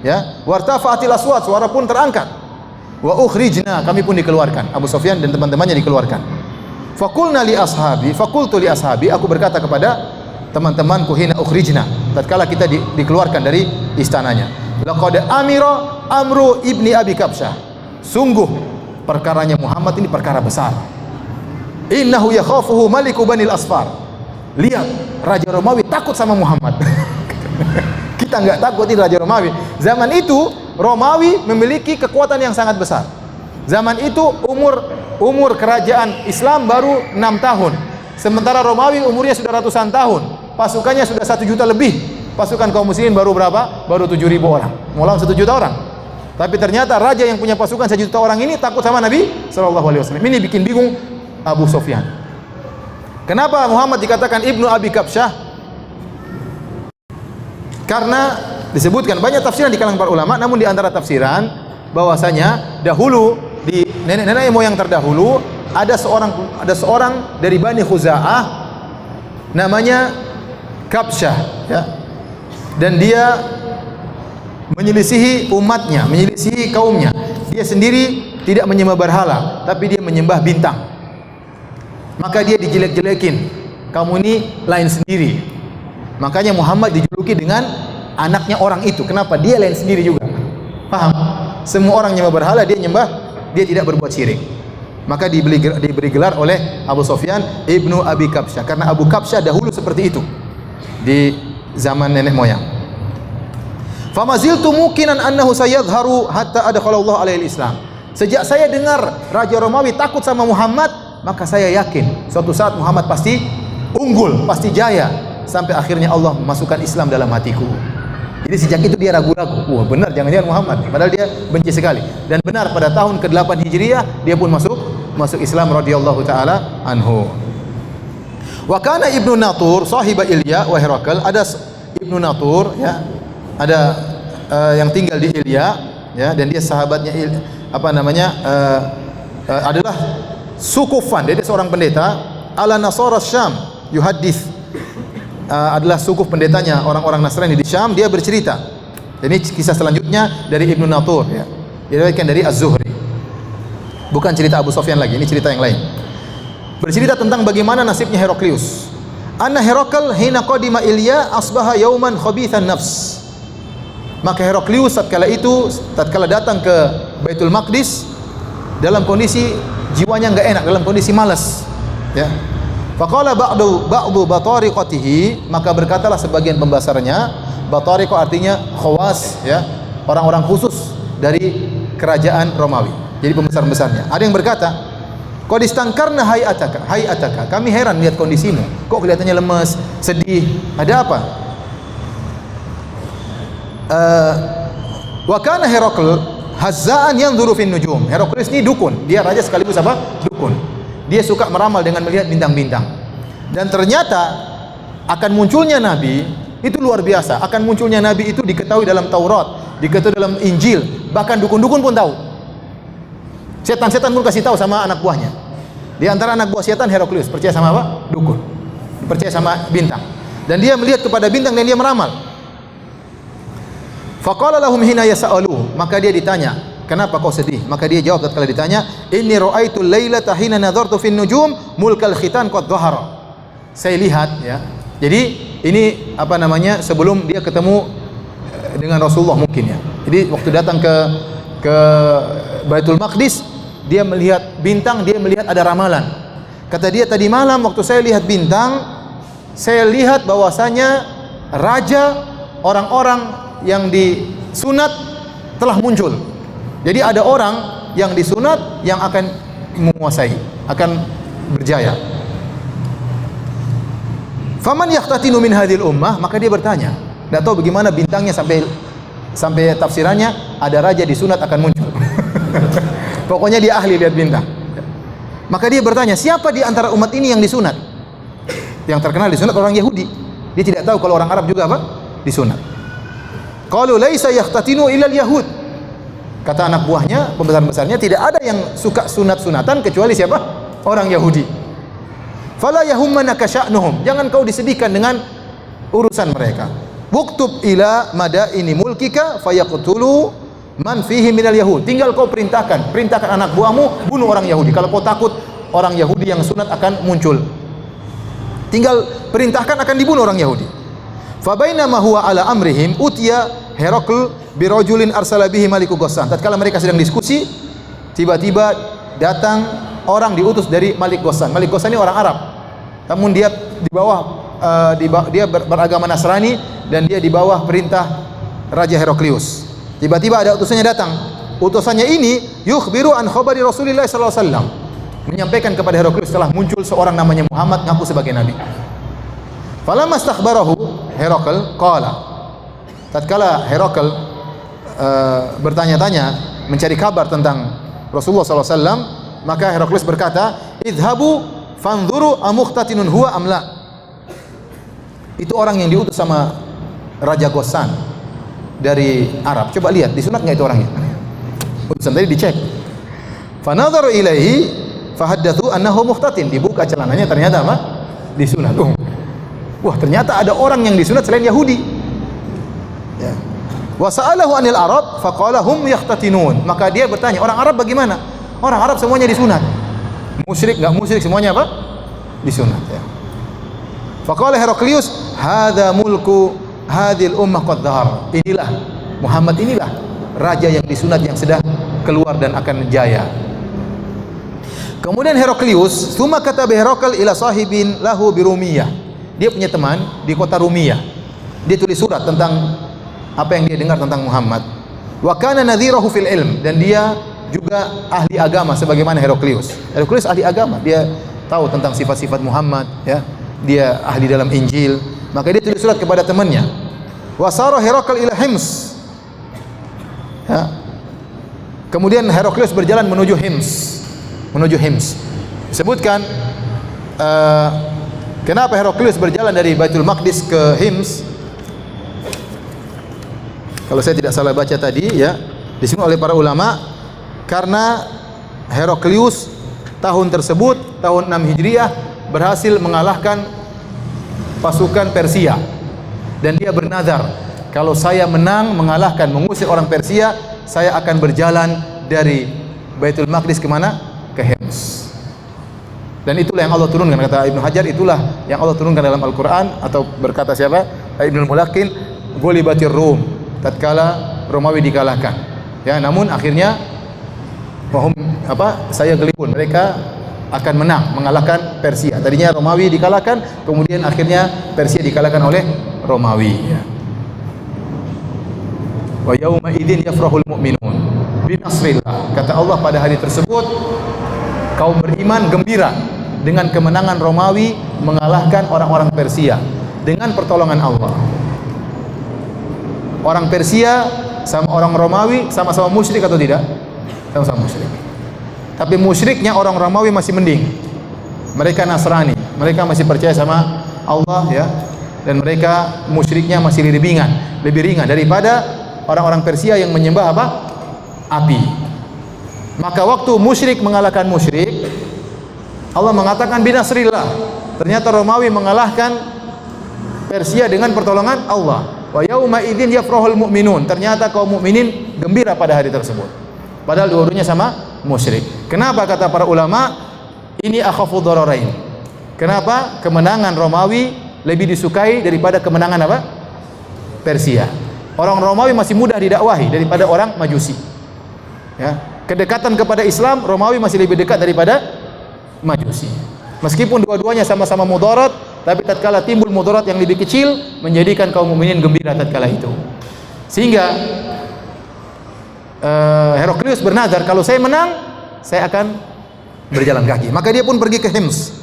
Ya, wartafa'atil aswad, suara pun terangkat. Wa ukhrijna, kami pun dikeluarkan. Abu Sufyan dan teman-temannya dikeluarkan. Faqultu li ashabi, aku berkata kepada teman-temanku hina ukhrijna, tatkala kita dikeluarkan dari istananya. Laqad amira amru ibni Abi Kabsyah. Sungguh perkaranya Muhammad ini perkara besar. Innahu yakhafuhu maliku Banil Asfar. Lihat, Raja Romawi takut sama Muhammad. Kita enggak takut ini Raja Romawi. Zaman itu Romawi memiliki kekuatan yang sangat besar. Zaman itu umur kerajaan Islam baru 6 tahun. Sementara Romawi umurnya sudah ratusan tahun. Pasukannya sudah 1 juta lebih. Pasukan kaum muslimin baru berapa? Baru 7.000 orang. Mau lawan 1 juta orang. Tapi ternyata raja yang punya pasukan 1 juta orang ini takut sama Nabi sallallahu alaihi wasallam. Ini bikin bingung Abu Sufyan. Kenapa Muhammad dikatakan Ibnu Abi Kabsyah? Karena disebutkan banyak tafsiran di kalangan para ulama, namun di antara tafsiran bahwasanya dahulu di nenek moyang terdahulu ada seorang dari Bani Khuza'ah namanya Kabsyah, ya. Dan dia menyelisihi umatnya, menyelisihi kaumnya. Dia sendiri tidak menyembah berhala, tapi dia menyembah bintang. Maka dia dijelek-jelekin, kamu ini lain sendiri. Makanya Muhammad dijuluki dengan anaknya orang itu. Kenapa? Dia lain sendiri juga. Paham? Semua orang nyembah berhala, dia nyembah, dia tidak berbuat syirik. Maka diberi gelar oleh Abu Sufyan Ibnu Abi Kabsyah, karena Abu Kabsyah dahulu seperti itu di zaman nenek moyang. Famaziltu mukinan annahu sayadharu hatta adkhalallahu alaihi Islam. Sejak saya dengar Raja Romawi takut sama Muhammad, maka saya yakin suatu saat Muhammad pasti unggul, pasti jaya, sampai akhirnya Allah memasukkan Islam dalam hatiku. Jadi sejak itu dia ragu-ragu. Wah, benar jangan-jangan Muhammad, padahal dia benci sekali. Dan benar pada tahun ke-8 Hijriah dia pun masuk Islam radhiyallahu taala anhu. Wa kana Ibnu Natur sahiba Ilya wa Herakl. Ada Ibnu Natur, ya. Ada yang tinggal di Ilya, ya, dan dia sahabatnya adalah Sukufan. Dia seorang pendeta ala Nasara Syam yuhaddits, adalah suku pendetanya orang-orang Nasrani di Syam. Dia bercerita. Ini kisah selanjutnya dari Ibnu Natur, ya. Diriwayatkan dari Az-Zuhri. Bukan cerita Abu Sufyan lagi, ini cerita yang lain. Bercerita tentang bagaimana nasibnya Heraklius. Anna Herakl hina qadima Ilya asbaha yauman khabithan nafs. Maka Heraklius tatkala datang ke Baitul Maqdis dalam kondisi jiwanya enggak enak, dalam kondisi malas, ya. Faqala ba'du batariqatihi, maka berkatalah sebagian pembasarnya, batariqah artinya khawas, ya, orang-orang khusus dari kerajaan Romawi. Jadi pembesar-besarnya. Ada yang berkata, qad istankarna hayataka, kami heran lihat kondisimu. Kok kelihatannya lemas, sedih, ada apa? Wa kana Herakl hazza'an yanzuru fin nujum. Heraklius ini dukun, dia raja sekaligus apa? Dukun. Dia suka meramal dengan melihat bintang-bintang. Dan ternyata akan munculnya nabi itu luar biasa. Akan munculnya nabi itu diketahui dalam Taurat, diketahui dalam Injil, bahkan dukun-dukun pun tahu. Setan-setan pun kasih tahu sama anak buahnya. Di antara anak buah setan Heraklius percaya sama apa? Dukun. Percaya sama bintang. Dan dia melihat kepada bintang dan dia meramal. Faqala lahum hina yas'alu, maka dia ditanya, kenapa kau sedih? Maka dia jawab tatkala ditanya, inni ra'aitu lailata hina nadhartu fin nujum mulkal khitan qad dhahara. Saya lihat, ya. Jadi ini sebelum dia ketemu dengan Rasulullah mungkin, ya. Jadi waktu datang ke Baitul Maqdis, dia melihat bintang, dia melihat ada ramalan. Kata dia, tadi malam waktu saya lihat bintang, saya lihat bahwasanya raja orang-orang yang disunat telah muncul. Jadi ada orang yang disunat yang akan menguasai, akan berjaya. Faman yaqtatinu min hadhil ummah, maka dia bertanya, enggak tahu bagaimana bintangnya sampai tafsirannya ada raja disunat akan muncul. Pokoknya dia ahli lihat bintang. Maka dia bertanya, siapa di antara umat ini yang disunat? Yang terkenal disunat orang Yahudi. Dia tidak tahu kalau orang Arab juga apa? Disunat. Qalu laisa yaqtatinu illa al-yahud. Kata anak buahnya, pembesar-besarnya, tidak ada yang suka sunat-sunatan kecuali siapa? Orang Yahudi. Fala yahummanaka sya'nuhum, jangan kau disedihkan dengan urusan mereka. Wuktub ila madaini mulkika fayaqtulu man fihi minal yahud. Tinggal kau perintahkan anak buahmu bunuh orang Yahudi. Kalau kau takut orang Yahudi yang sunat akan muncul. Tinggal perintahkan akan dibunuh orang Yahudi. Fa bainama huwa ala amrihim utiya Herakl birajulin arsala bihi maliku Ghassan. Tatkala mereka sedang diskusi, tiba-tiba datang orang diutus dari Malik Ghassan. Malik Ghassan ini orang Arab. Namun dia di bawah dia beragama Nasrani dan dia di bawah perintah Raja Heraklius. Tiba-tiba ada utusannya datang. Utusannya ini yukhbiru an khabari Rasulillah sallallahu alaihi wasallam. Menyampaikan kepada Heraklius telah muncul seorang namanya Muhammad ngaku sebagai nabi. Falamma istakhbarahu Herakl qala. Tatkala Herakl bertanya-tanya mencari kabar tentang Rasulullah sallallahu alaihi wasallam, maka Heraklius berkata, "Idhabu fanzuru amukhtatinun huwa amla." Itu orang yang diutus sama Raja Ghassan dari Arab. Coba lihat, disunat enggak itu orangnya? Utusan tadi dicek. Fanadharu ilaihi fahaddathu annahu mukhtatin. Dibuka celananya ternyata apa? Disunat. Wah, ternyata ada orang yang disunat selain Yahudi. Ya. Wa sa'alahu anil Arab faqala hum yahtatinun. Maka dia bertanya, orang Arab bagaimana? Orang Arab semuanya disunat. Musyrik enggak musyrik semuanya apa? Disunat, ya. Faqala Heraklius, "Hadza mulku hadhil ummah qad dhahar." Inilah Muhammad, inilah raja yang disunat yang sudah keluar dan akan jaya. Kemudian Heraklius, "Tsumma kataba Herakl ila sahibin lahu bi Rumiyah." Dia punya teman di kota Rumiyah. Dia tulis surat tentang apa yang dia dengar tentang Muhammad. Wa kana nadhirahu fil ilm, dan dia juga ahli agama sebagaimana Heraklius. Heraklius ahli agama, dia tahu tentang sifat-sifat Muhammad, ya. Dia ahli dalam Injil. Maka dia tulis surat kepada temannya. Wa sara Herakl ila Hims. Ya. Kemudian Heraklius berjalan menuju Hims. Disebutkan kenapa Heraklius berjalan dari Baitul Maqdis ke Hims? Kalau saya tidak salah baca tadi, ya, disebut oleh para ulama karena Heraklius tahun tersebut, tahun 6 Hijriah, berhasil mengalahkan pasukan Persia. Dan dia bernazar, kalau saya menang mengalahkan, mengusir orang Persia, saya akan berjalan dari Baitul Maqdis ke mana? Ke Hims. Dan itulah yang Allah turunkan, kata Ibnu Hajar, itulah yang Allah turunkan dalam Al-Quran, atau berkata siapa? Ibnul Mulakin, "Ghulibatir Rum." Tatkala Romawi dikalahkan. Ya, namun akhirnya saya gelipun, mereka akan menang, mengalahkan Persia. Tadinya Romawi dikalahkan, kemudian akhirnya Persia dikalahkan oleh Romawi. Ya. Wa yauma idzin yafrahul mu'minun bi nasrillah. Kata Allah, pada hari tersebut kaum beriman gembira dengan kemenangan Romawi mengalahkan orang-orang Persia dengan pertolongan Allah. Orang Persia sama orang Romawi sama-sama musyrik atau tidak? Sama-sama musyrik. Tapi musyriknya orang Romawi masih mending. Mereka Nasrani, mereka masih percaya sama Allah, ya. Dan mereka musyriknya masih lebih ringan daripada orang-orang Persia yang menyembah apa? Api. Maka waktu musyrik mengalahkan musyrik, Allah mengatakan binasrillah. Ternyata Romawi mengalahkan Persia dengan pertolongan Allah. Wa yauma idzin yafrahul mu'minun. Ternyata kaum mukminin gembira pada hari tersebut. Padahal dua-duanya sama musyrik. Kenapa kata para ulama? Ini akhafu dhararain. Kenapa? Kemenangan Romawi lebih disukai daripada kemenangan apa? Persia. Orang Romawi masih mudah didakwahi daripada orang Majusi. Ya, kedekatan kepada Islam, Romawi masih lebih dekat daripada Majusi. Meskipun dua-duanya sama-sama mudarat, tapi tatkala timbul mudarat yang lebih kecil, menjadikan kaum mukminin gembira tatkala itu. Sehingga Heraklius bernazar, kalau saya menang, saya akan berjalan kaki. Maka dia pun pergi ke Hims.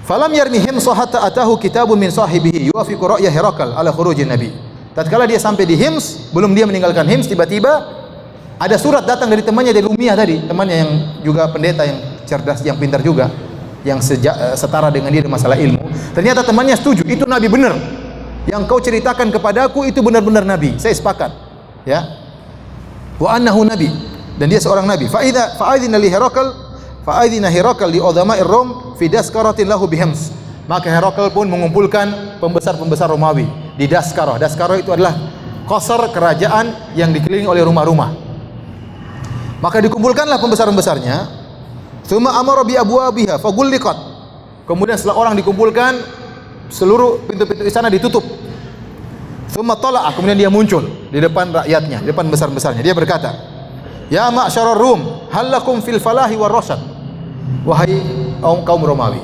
Falam yarmi Hims hatta atahu kitabun min sahibihi yuwafiqu ra'ya Herakl ala khurujin nabi. Tatkala dia sampai di Hims, belum dia meninggalkan Hims, tiba-tiba ada surat datang dari temannya dari Rumiyah tadi, temannya yang juga pendeta, yang cerdas, yang pintar juga, yang setara dengan dia di masalah ilmu. Ternyata temannya setuju, itu nabi benar. Yang kau ceritakan kepadaku itu benar-benar nabi. Saya sepakat. Ya. Wa annahu nabi, dan dia seorang nabi. Fa'idina li Herakl li udhama'ir Rum fi daskaratin lahu bi Hims. Maka Herakl pun mengumpulkan pembesar-pembesar Romawi di Daskarah. Daskarah itu adalah qasar kerajaan yang dikelilingi oleh rumah-rumah. Maka dikumpulkanlah pembesar-pembesarnya. Tsumma amara bi abwabiha fagulliqat. Kemudian setelah orang dikumpulkan, seluruh pintu-pintu istana ditutup. Tsumma tala'a, kemudian dia muncul di depan rakyatnya, di depan besar-besarnya. Dia berkata, "Ya ma'syarar Rum, hal lakum fil falahi war rasyad?" Wahai kaum Romawi,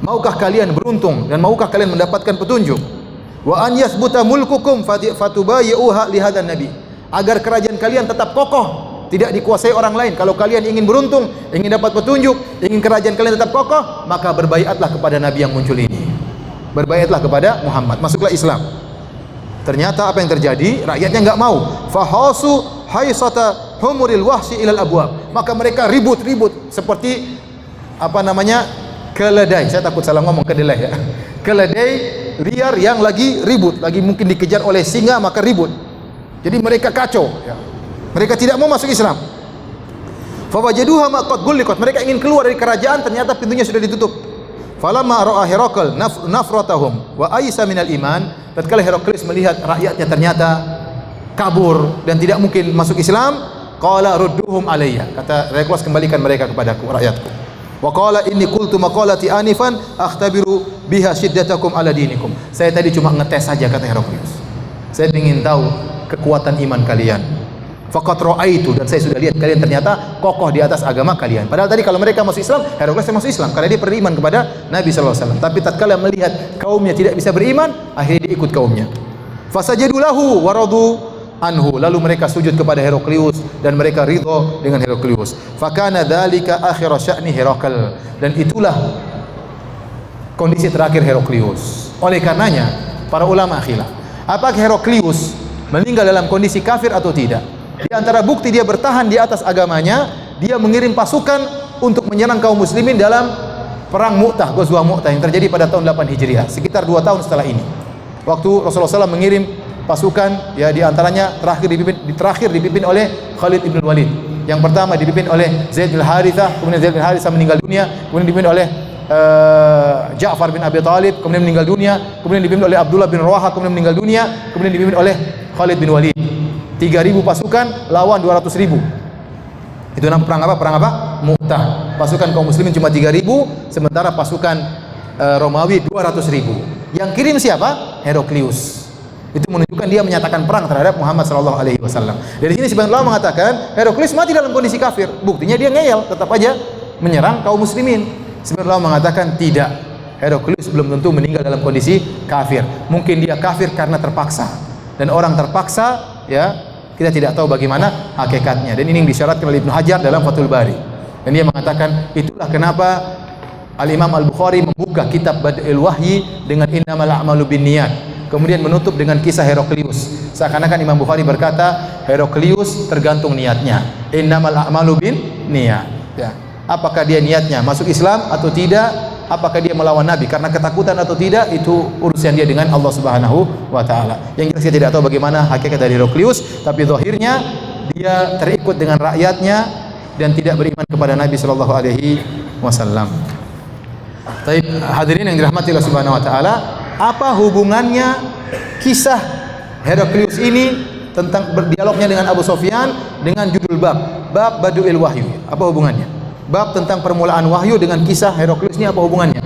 maukah kalian beruntung dan maukah kalian mendapatkan petunjuk? Wa an yathbuta mulkukum fatubayyi'uha li hadan nabi. Agar kerajaan kalian tetap kokoh, tidak dikuasai orang lain. Kalau kalian ingin beruntung, ingin dapat petunjuk, ingin kerajaan kalian tetap kokoh, maka berbaiatlah kepada nabi yang muncul ini. Berbaiatlah kepada Muhammad, masuklah Islam. Ternyata apa yang terjadi? Rakyatnya enggak mau. Fahasu haisata humuril wahsi ilal abwab. Maka mereka ribut-ribut seperti keledai. Saya takut salah ngomong, kedelai ya. Keledai liar yang lagi ribut, lagi mungkin dikejar oleh singa, maka ribut. Jadi mereka kacau ya. Mereka tidak mau masuk Islam. Fawajaduha ma qad gulliqat. Mereka ingin keluar dari kerajaan, ternyata pintunya sudah ditutup. Falamma ra'a Herakl nafratahum wa aisa minal iman. Tatkala Heraklius melihat rakyatnya ternyata kabur dan tidak mungkin masuk Islam, qala rudduhum alayya. Kata Heraklius, kembalikan mereka kepadaku, rakyatku. Wa qala inni qultu maqalati anifan akhtabiru biha shiddatakum ala dinikum. Saya tadi cuma ngetes saja, kata Heraklius. Saya ingin tahu kekuatan iman kalian. Faqat ra'aitu, dan saya sudah lihat kalian ternyata kokoh di atas agama kalian. Padahal tadi kalau mereka masuk Islam, Heraklius masuk Islam karena dia beriman kepada Nabi sallallahu alaihi wasallam. Tapi tatkala melihat kaumnya tidak bisa beriman, akhirnya dia ikut kaumnya. Fasajadu lahu wa radu anhu. Lalu mereka sujud kepada Heraklius dan mereka ridha dengan Heraklius. Fakana dzalika akhir sya'ni Herakl. Dan itulah kondisi terakhir Heraklius. Oleh karenanya para ulama khilaf, apakah Heraklius meninggal dalam kondisi kafir atau tidak? Di antara bukti dia bertahan di atas agamanya, dia mengirim pasukan untuk menyerang kaum muslimin dalam perang Mu'tah, Ghazwah Mu'tah yang terjadi pada tahun 8 Hijriah, sekitar 2 tahun setelah ini. Waktu Rasulullah SAW mengirim pasukan, ya di antaranya terakhir dipimpin oleh Khalid ibn Walid. Yang pertama dipimpin oleh Zaid bin Harithah, kemudian Zaid bin Harithah meninggal dunia, kemudian dipimpin oleh Ja'far bin Abi Thalib, kemudian meninggal dunia, kemudian dipimpin oleh Abdullah bin Rawaha, kemudian meninggal dunia, kemudian dipimpin oleh Khalid bin Walid. 3.000 pasukan lawan 200.000. Itu nama perang apa? Perang apa? Mu'tah. Pasukan kaum muslimin cuma 3.000, sementara pasukan Romawi 200.000. Yang kirim siapa? Heraklius. Itu menunjukkan dia menyatakan perang terhadap Muhammad sallallahu alaihi wasallam. Dari sini sebagian ulama mengatakan Heraklius mati dalam kondisi kafir. Buktinya dia ngeyel, tetap aja menyerang kaum muslimin. Sebagian ulama mengatakan tidak. Heraklius belum tentu meninggal dalam kondisi kafir. Mungkin dia kafir karena terpaksa. Dan orang terpaksa, ya, kita tidak tahu bagaimana hakikatnya. Dan ini yang disyaratkan oleh Ibnu Hajar dalam Fathul Bari. Dan dia mengatakan itulah kenapa Al-Imam Al-Bukhari membuka kitab Bad'il Wahyi dengan innamal a'malu binniyat, kemudian menutup dengan kisah Heraklius. Seakan-akan Imam Bukhari berkata Heraklius tergantung niatnya. Innamal a'malu binniyat. Ya. Apakah dia niatnya masuk Islam atau tidak? Apakah dia melawan Nabi karena ketakutan atau tidak, itu urusan dia dengan Allah Subhanahu wa taala. Yang jelas kita tidak tahu bagaimana hakikat dari Heraklius, tapi zahirnya dia terikut dengan rakyatnya dan tidak beriman kepada Nabi sallallahu alaihi wasallam. Baik, hadirin yang dirahmati Allah Subhanahu wa taala, apa hubungannya kisah Heraklius ini tentang berdialognya dengan Abu Sufyan dengan judul bab Bad'il Wahyi? Apa hubungannya? Bab tentang permulaan wahyu dengan kisah Heraklius ini apa hubungannya?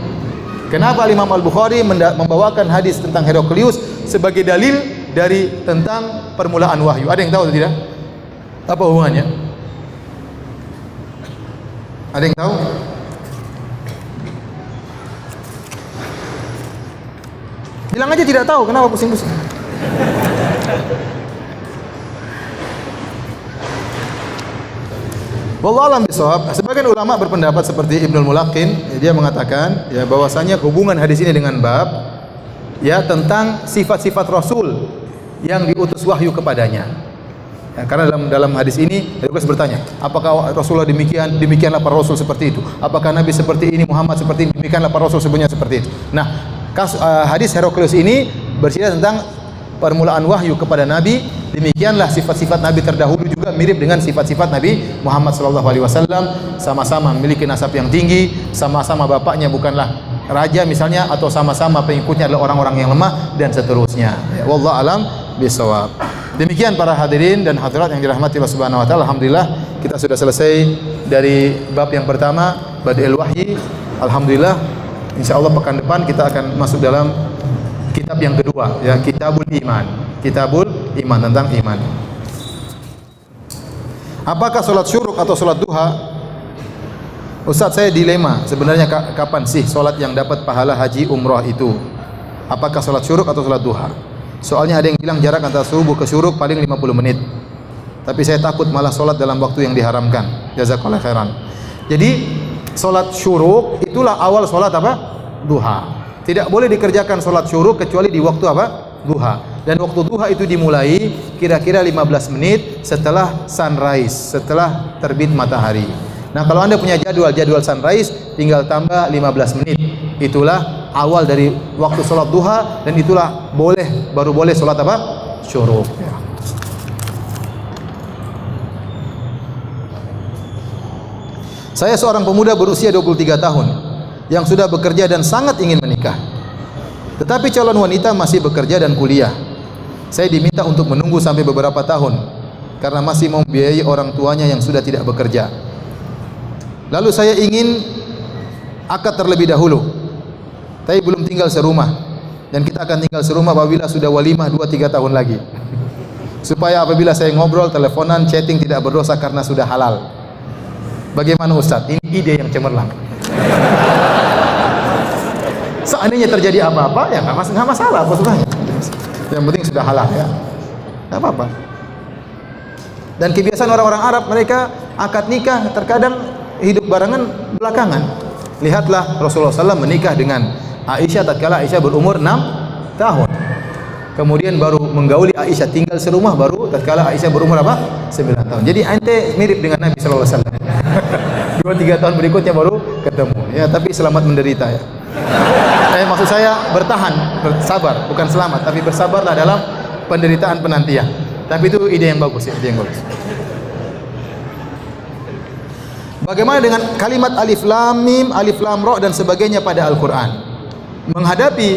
Kenapa Imam Al-Bukhari membawakan hadis tentang Heraklius sebagai dalil dari tentang permulaan wahyu? Ada yang tahu atau tidak? Apa hubungannya? Ada yang tahu? Bilang aja tidak tahu, kenapa pusing-pusing? Wallahu a'lam bishawab. Sebagian ulama berpendapat seperti Ibnul Mulaqin, dia mengatakan ya bahwasanya hubungan hadis ini dengan bab ya tentang sifat-sifat Rasul yang diutus wahyu kepadanya. Ya, karena dalam hadis ini Heraklius bertanya, apakah Rasulullah demikianlah para rasul seperti itu? Apakah Nabi seperti ini, Muhammad seperti ini, demikianlah para rasul sebelumnya seperti itu. Nah, hadis Heraklius ini bercerita tentang permulaan wahyu kepada Nabi. Demikianlah sifat-sifat Nabi terdahulu juga mirip dengan sifat-sifat Nabi Muhammad SAW. Sama-sama memiliki nasab yang tinggi, sama-sama bapaknya bukanlah raja misalnya, atau sama-sama pengikutnya adalah orang-orang yang lemah dan seterusnya. Ya, wallahu alam bishawab. Demikian para hadirin dan hadirat yang dirahmati Allah Subhanahu wa taala. Alhamdulillah kita sudah selesai dari bab yang pertama, Bad'il Wahyi. Alhamdulillah Insyaallah pekan depan kita akan masuk dalam kitab yang kedua, ya, Kitabul Iman. Kitabul Iman, tentang iman. Apakah salat syuruk atau salat duha? Ustaz, saya dilema. Sebenarnya kapan sih salat yang dapat pahala haji umrah itu? Apakah salat syuruk atau salat duha? Soalnya ada yang bilang jarak antara subuh ke syuruk paling 50 menit. Tapi saya takut malah salat dalam waktu yang diharamkan. Jazakallahu khairan. Jadi salat syuruk itulah awal salat apa? Duha. Tidak boleh dikerjakan salat syuruk kecuali di waktu apa? Duha. Dan waktu duha itu dimulai kira-kira 15 menit setelah sunrise, setelah terbit matahari. Nah, kalau Anda punya jadwal sunrise, tinggal tambah 15 menit. Itulah awal dari waktu salat duha, dan itulah baru boleh salat apa? Syuruk. Ya. Saya seorang pemuda berusia 23 tahun yang sudah bekerja dan sangat ingin menikah. Tetapi calon wanita masih bekerja dan kuliah. Saya diminta untuk menunggu sampai beberapa tahun karena masih mau membiayai orang tuanya yang sudah tidak bekerja. Lalu saya ingin akad terlebih dahulu, tapi belum tinggal serumah, dan kita akan tinggal serumah apabila sudah walimah 2-3 tahun lagi. Supaya apabila saya ngobrol, teleponan, chatting tidak berdosa karena sudah halal. Bagaimana Ustaz? Ini ide yang cemerlang. Seandainya terjadi apa-apa, ya nggak masalah, apa susahnya? Yang penting sudah halal, ya, nggak apa-apa. Dan kebiasaan orang-orang Arab, mereka akad nikah terkadang hidup barengan belakangan. Lihatlah Rasulullah SAW menikah dengan Aisyah tatkala Aisyah berumur 6 tahun. Kemudian baru menggauli Aisyah, tinggal serumah baru tatkala Aisyah berumur apa? 9 tahun. Jadi ente mirip dengan Nabi sallallahu alaihi wasallam. 2-3 tahun berikutnya baru ketemu. Ya, tapi selamat menderita, ya. Maksud saya bertahan, bersabar, bukan selamat, tapi bersabarlah dalam penderitaan penantian. Tapi itu ide yang bagus, ya, ide yang bagus. Bagaimana dengan kalimat alif lam mim, alif lam ra dan sebagainya pada Al-Qur'an? Menghadapi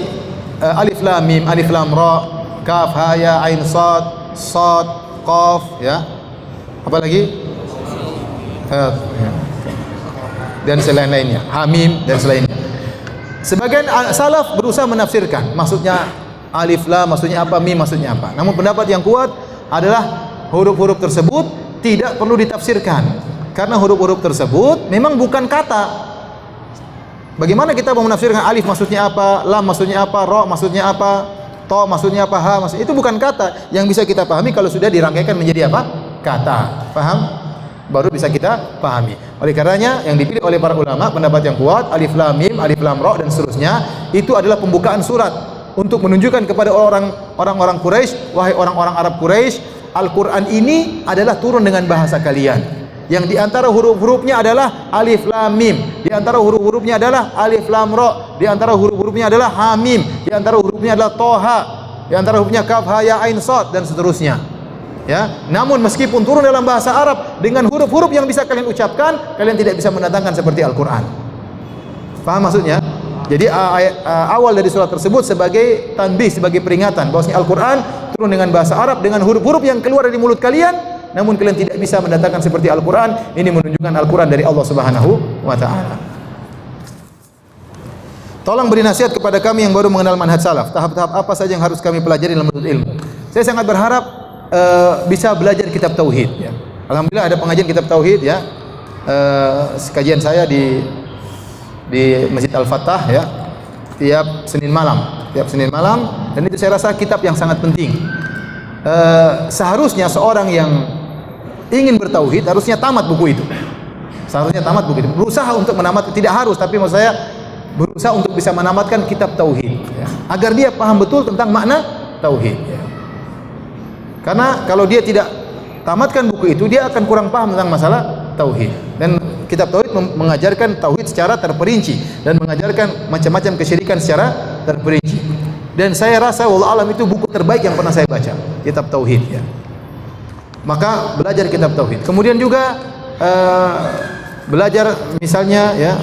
alif lam mim, alif lam ra, kaf ha ya ain sad, sad qaf, ya. Apalagi? Dan selain-lainnya, ha mim dan selainnya. Sebagian salaf berusaha menafsirkan, maksudnya alif lam maksudnya apa, mim maksudnya apa. Namun pendapat yang kuat adalah huruf-huruf tersebut tidak perlu ditafsirkan, karena huruf-huruf tersebut memang bukan kata. Bagaimana kita mau menafsirkan alif maksudnya apa, lam maksudnya apa, ra maksudnya apa, to maksudnya apa, ha maksudnya, itu bukan kata yang bisa kita pahami kalau sudah dirangkaikan menjadi apa? Kata. Paham? Baru bisa kita pahami. Oleh karenanya yang dipilih oleh para ulama, pendapat yang kuat, alif lam mim, alif lam ra dan seterusnya, itu adalah pembukaan surat untuk menunjukkan kepada orang-orang Quraisy, wahai orang-orang Arab Quraisy, Al-Qur'an ini adalah turun dengan bahasa kalian. Yang di antara huruf-hurufnya adalah alif lam mim, di antara huruf-hurufnya adalah alif lam ra, di antara huruf-hurufnya adalah ha mim, di antara hurufnya adalah toha, di antara hurufnya kaf ha ya ain sad dan seterusnya. Ya, namun meskipun turun dalam bahasa Arab dengan huruf-huruf yang bisa kalian ucapkan, kalian tidak bisa mendatangkan seperti Al-Qur'an. Paham maksudnya? Jadi awal dari surat tersebut sebagai tanbih, sebagai peringatan bahwasanya Al-Qur'an turun dengan bahasa Arab dengan huruf-huruf yang keluar dari mulut kalian, namun kalian tidak bisa mendatangkan seperti Al-Qur'an. Ini menunjukkan Al-Qur'an dari Allah Subhanahu wa taala. Tolong beri nasihat kepada kami yang baru mengenal manhaj salaf. Tahap-tahap apa saja yang harus kami pelajari dalam menuntut ilmu? Saya sangat berharap bisa belajar kitab tauhid, ya. Alhamdulillah ada pengajian kitab tauhid, ya. Kajian saya di Masjid Al-Fatah, ya, tiap Senin malam, dan itu saya rasa kitab yang sangat penting. Seharusnya seorang yang ingin bertauhid harusnya tamat buku itu. Berusaha untuk menamat, tidak harus, tapi maksud saya berusaha untuk bisa menamatkan kitab tauhid, ya, agar dia paham betul tentang makna tauhid, ya. Karena kalau dia tidak tamatkan buku itu, dia akan kurang paham tentang masalah tauhid. Dan kitab tauhid mengajarkan tauhid secara terperinci dan mengajarkan macam-macam kesyirikan secara terperinci. Dan saya rasa wallahu alam itu buku terbaik yang pernah saya baca, kitab tauhid, ya. Maka belajar kitab tauhid. Kemudian juga belajar misalnya, ya,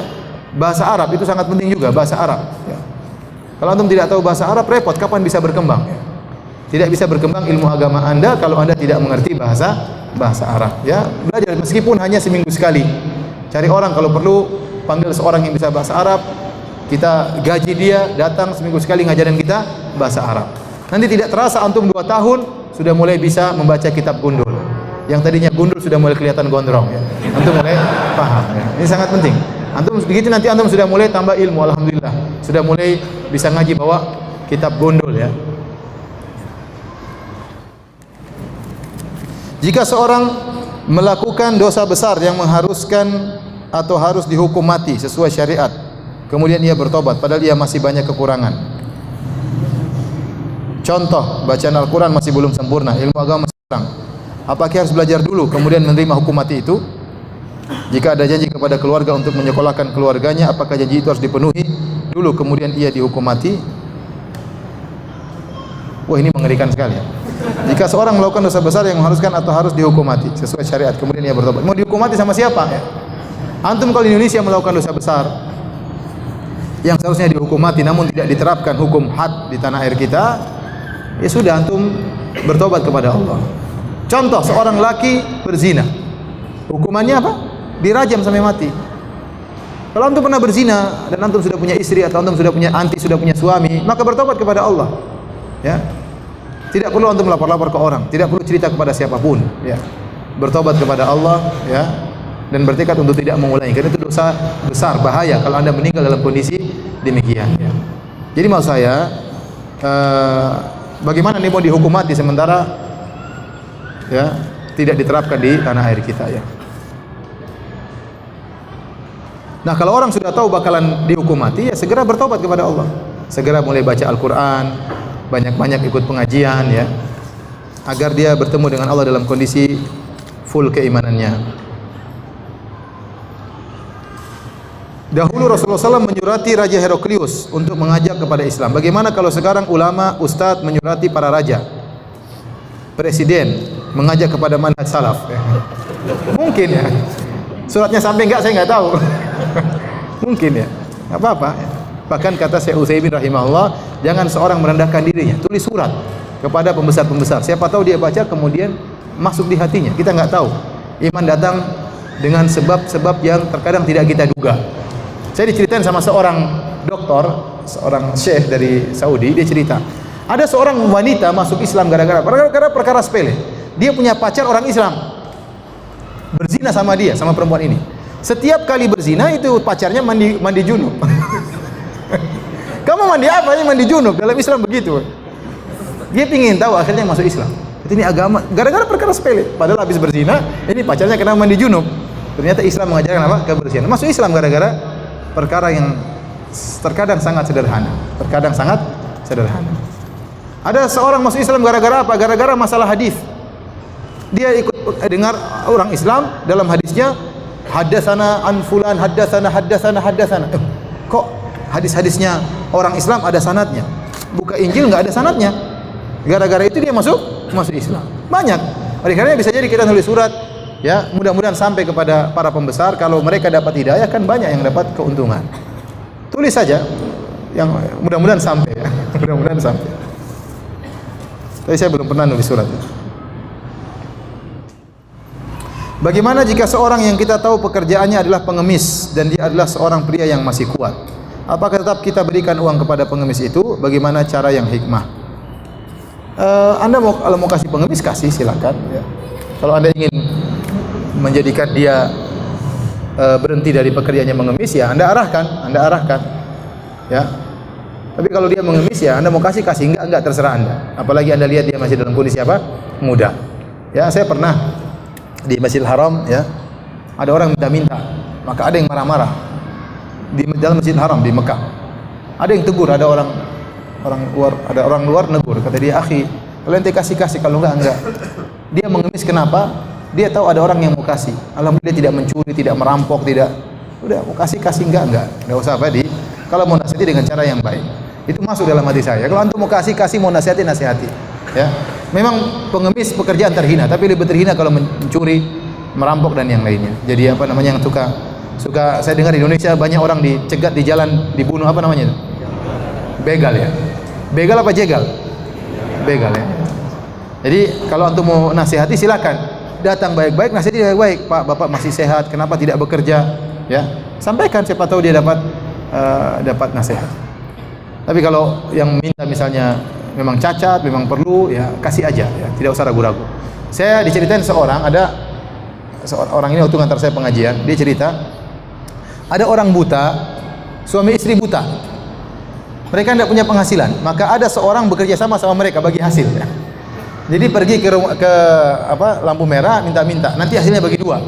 bahasa Arab itu sangat penting juga, bahasa Arab, ya. Kalau antum tidak tahu bahasa Arab, repot, kapan bisa berkembang, ya? Tidak bisa berkembang ilmu agama Anda kalau Anda tidak mengerti bahasa Arab, ya. Belajar meskipun hanya seminggu sekali. Cari orang, kalau perlu panggil seorang yang bisa bahasa Arab, kita gaji dia datang seminggu sekali ngajarin kita bahasa Arab. Nanti tidak terasa antum 2 tahun sudah mulai bisa membaca kitab gundul. Yang tadinya gundul sudah mulai kelihatan gondrong ya. Antum mulai paham ya. Ini sangat penting. Antum begitu nanti antum sudah mulai tambah ilmu, alhamdulillah. Sudah mulai bisa ngaji bawa kitab gundul ya. Jika seorang melakukan dosa besar yang mengharuskan atau harus dihukum mati sesuai syariat, kemudian ia bertobat padahal ia masih banyak kekurangan. Contoh, bacaan Al-Quran masih belum sempurna, ilmu agama masih kurang. Apakah harus belajar dulu kemudian menerima hukum mati itu? Jika ada janji kepada keluarga untuk menyekolahkan keluarganya, apakah janji itu harus dipenuhi dulu kemudian ia dihukum mati? Wah, ini mengerikan sekali ya. Jika seorang melakukan dosa besar yang mengharuskan atau harus dihukum mati sesuai syariat, kemudian ia bertobat, mau dihukum mati sama siapa? Ya. Antum kalau di Indonesia melakukan dosa besar yang seharusnya dihukum mati namun tidak diterapkan hukum had di tanah air kita, ya sudah antum bertobat kepada Allah. Contoh, seorang laki berzina, hukumannya apa? Dirajam sampai mati. Kalau antum pernah berzina dan antum sudah punya istri atau antum sudah punya sudah punya suami, maka bertobat kepada Allah. Ya. Tidak perlu antum lapor-lapor ke orang, tidak perlu cerita kepada siapapun, ya. Bertobat kepada Allah, ya. Dan bertekad untuk tidak mengulangi, karena itu dosa besar, bahaya kalau Anda meninggal dalam kondisi demikian, ya. Jadi maksud saya, bagaimana nih mau dihukum mati sementara ya tidak diterapkan di tanah air kita, ya. Nah, kalau orang sudah tahu bakalan dihukum mati, ya segera bertobat kepada Allah. Segera mulai baca Al-Quran, banyak-banyak ikut pengajian, ya, agar dia bertemu dengan Allah dalam kondisi full keimanannya. Dahulu Rasulullah SAW menyurati Raja Heraklius untuk mengajak kepada Islam. Bagaimana kalau sekarang ulama, ustadz menyurati para raja, presiden mengajak kepada manhaj salaf? Mungkin ya. Suratnya sampai enggak saya enggak tahu. Mungkin ya. Enggak apa-apa. Bahkan kata Syekh Utsaimin rahimahullah, jangan seorang merendahkan dirinya, tulis surat kepada pembesar-pembesar. Siapa tahu dia baca kemudian masuk di hatinya. Kita enggak tahu. Iman datang dengan sebab-sebab yang terkadang tidak kita duga. Saya diceritain sama seorang doktor, seorang syekh dari Saudi, dia cerita, ada seorang wanita masuk Islam gara-gara perkara sepele. Dia punya pacar orang Islam, berzina sama dia, sama perempuan ini. Setiap kali berzina itu pacarnya mandi junub. Kamu mandi apa? Ini mandi junub. Dalam Islam begitu. Dia pingin tahu, akhirnya masuk Islam. Ini agama gara-gara perkara sepele. Padahal habis berzina, ini pacarnya kena mandi junub. Ternyata Islam mengajarkan apa? Kebersihan. Masuk Islam gara-gara perkara yang terkadang sangat sederhana. Terkadang sangat sederhana. Ada seorang masuk Islam gara-gara apa? Gara-gara masalah hadis. Dia ikut dengar orang Islam, dalam hadisnya haddatsana an fulan, haddatsana. Kok hadis-hadisnya orang Islam ada sanadnya? Buka Injil enggak ada sanadnya. Gara-gara itu dia masuk Islam. Banyak. Oleh karena bisa jadi kita nulis surat, ya, mudah-mudahan sampai kepada para pembesar. Kalau mereka dapat hidayah, kan banyak yang dapat keuntungan. Tulis saja, yang mudah-mudahan sampai, ya. Mudah-mudahan sampai. Tapi saya belum pernah nulis surat. Bagaimana jika seorang yang kita tahu pekerjaannya adalah pengemis dan dia adalah seorang pria yang masih kuat? Apakah tetap kita berikan uang kepada pengemis itu? Bagaimana cara yang hikmah? Anda kalau mau kasih pengemis, kasih, silakan. Ya. Kalau Anda ingin menjadikan dia berhenti dari pekerjaannya mengemis, ya Anda arahkan. Ya. Tapi kalau dia mengemis, ya Anda mau kasih, enggak terserah Anda. Apalagi Anda lihat dia masih dalam kondisi apa? Muda. Ya, saya pernah di Masjidil Haram, ya, ada orang minta-minta, maka ada yang marah-marah di dalam Masjidil Haram di Mekah. Ada yang tegur, ada orang luar negur, kata dia, akhi, kalau ente kasih, kalau enggak. Dia mengemis, kenapa? Dia tahu ada orang yang mau kasih. Alhamdulillah, tidak mencuri, tidak merampok, tidak. Udah mau kasih, enggak usah apa kalau mau nasihati dengan cara yang baik. Itu masuk dalam hati saya. Kalau antum mau kasih, mau nasihati. Ya. Memang pengemis pekerjaan terhina, tapi lebih terhina kalau mencuri, merampok dan yang lainnya. Jadi apa namanya yang suka saya dengar di Indonesia banyak orang dicegat di jalan, dibunuh, apa namanya itu? Begal, ya. Begal apa jegal? Begal, ya. Jadi kalau antum mau nasihati silakan. Datang baik-baik, nasihati baik-baik. Pak, Bapak masih sehat, kenapa tidak bekerja? Ya. Sampaikan, siapa tahu dia dapat dapat nasihat. Tapi kalau yang minta misalnya memang cacat, memang perlu, ya kasih aja, ya, tidak usah ragu-ragu. Saya diceritain seorang ini waktu ngantar saya pengajian, dia cerita ada orang buta, suami istri buta. Mereka tidak punya penghasilan, maka ada seorang bekerja sama mereka bagi hasil. Ya. Jadi pergi ke lampu merah minta-minta, nanti hasilnya bagi dua.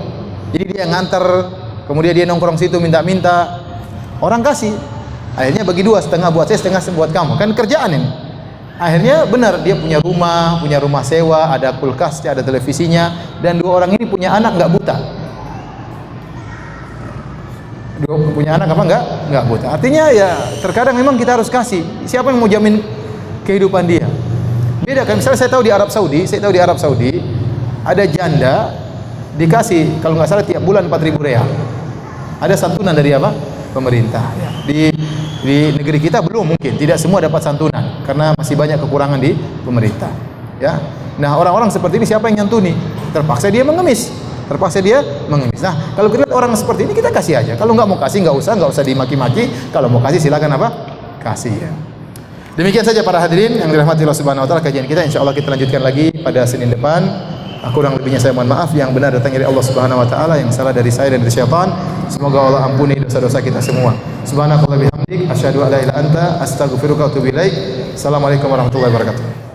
Jadi dia nganter, kemudian dia nongkrong situ minta-minta, orang kasih. Akhirnya bagi dua, setengah buat saya, setengah buat kamu. Kan kerjaan ini. Akhirnya benar, dia punya rumah sewa, ada kulkasnya, ada televisinya, dan dua orang ini punya anak nggak buta. Punya anak apa nggak buta. Artinya ya terkadang memang kita harus kasih. Siapa yang mau jamin kehidupan dia? Beda kan, misalnya saya tahu di Arab Saudi ada janda dikasih kalau nggak salah tiap bulan 4.000 real. Ada santunan dari apa? Pemerintah. Di negeri kita belum, mungkin tidak semua dapat santunan karena masih banyak kekurangan di pemerintah. Ya. Nah, orang-orang seperti ini siapa yang nyantuni? Terpaksa dia mengemis. Nah, kalau kita lihat orang seperti ini kita kasih aja. Kalau nggak mau kasih nggak usah dimaki-maki. Kalau mau kasih silakan apa? Kasih ya. Demikian saja para hadirin yang dirahmati Allah Subhanahu wa taala, kajian kita insyaallah kita lanjutkan lagi pada Senin depan. Kurang lebihnya saya mohon maaf, yang benar datang dari Allah Subhanahu wa taala, yang salah dari saya dan dari syaitan. Semoga Allah ampuni dosa-dosa kita semua. Subhanakallah bihamdik asyhadu an la ilaha illa anta astaghfiruka wa atubu ilaik. Assalamualaikum warahmatullahi wabarakatuh.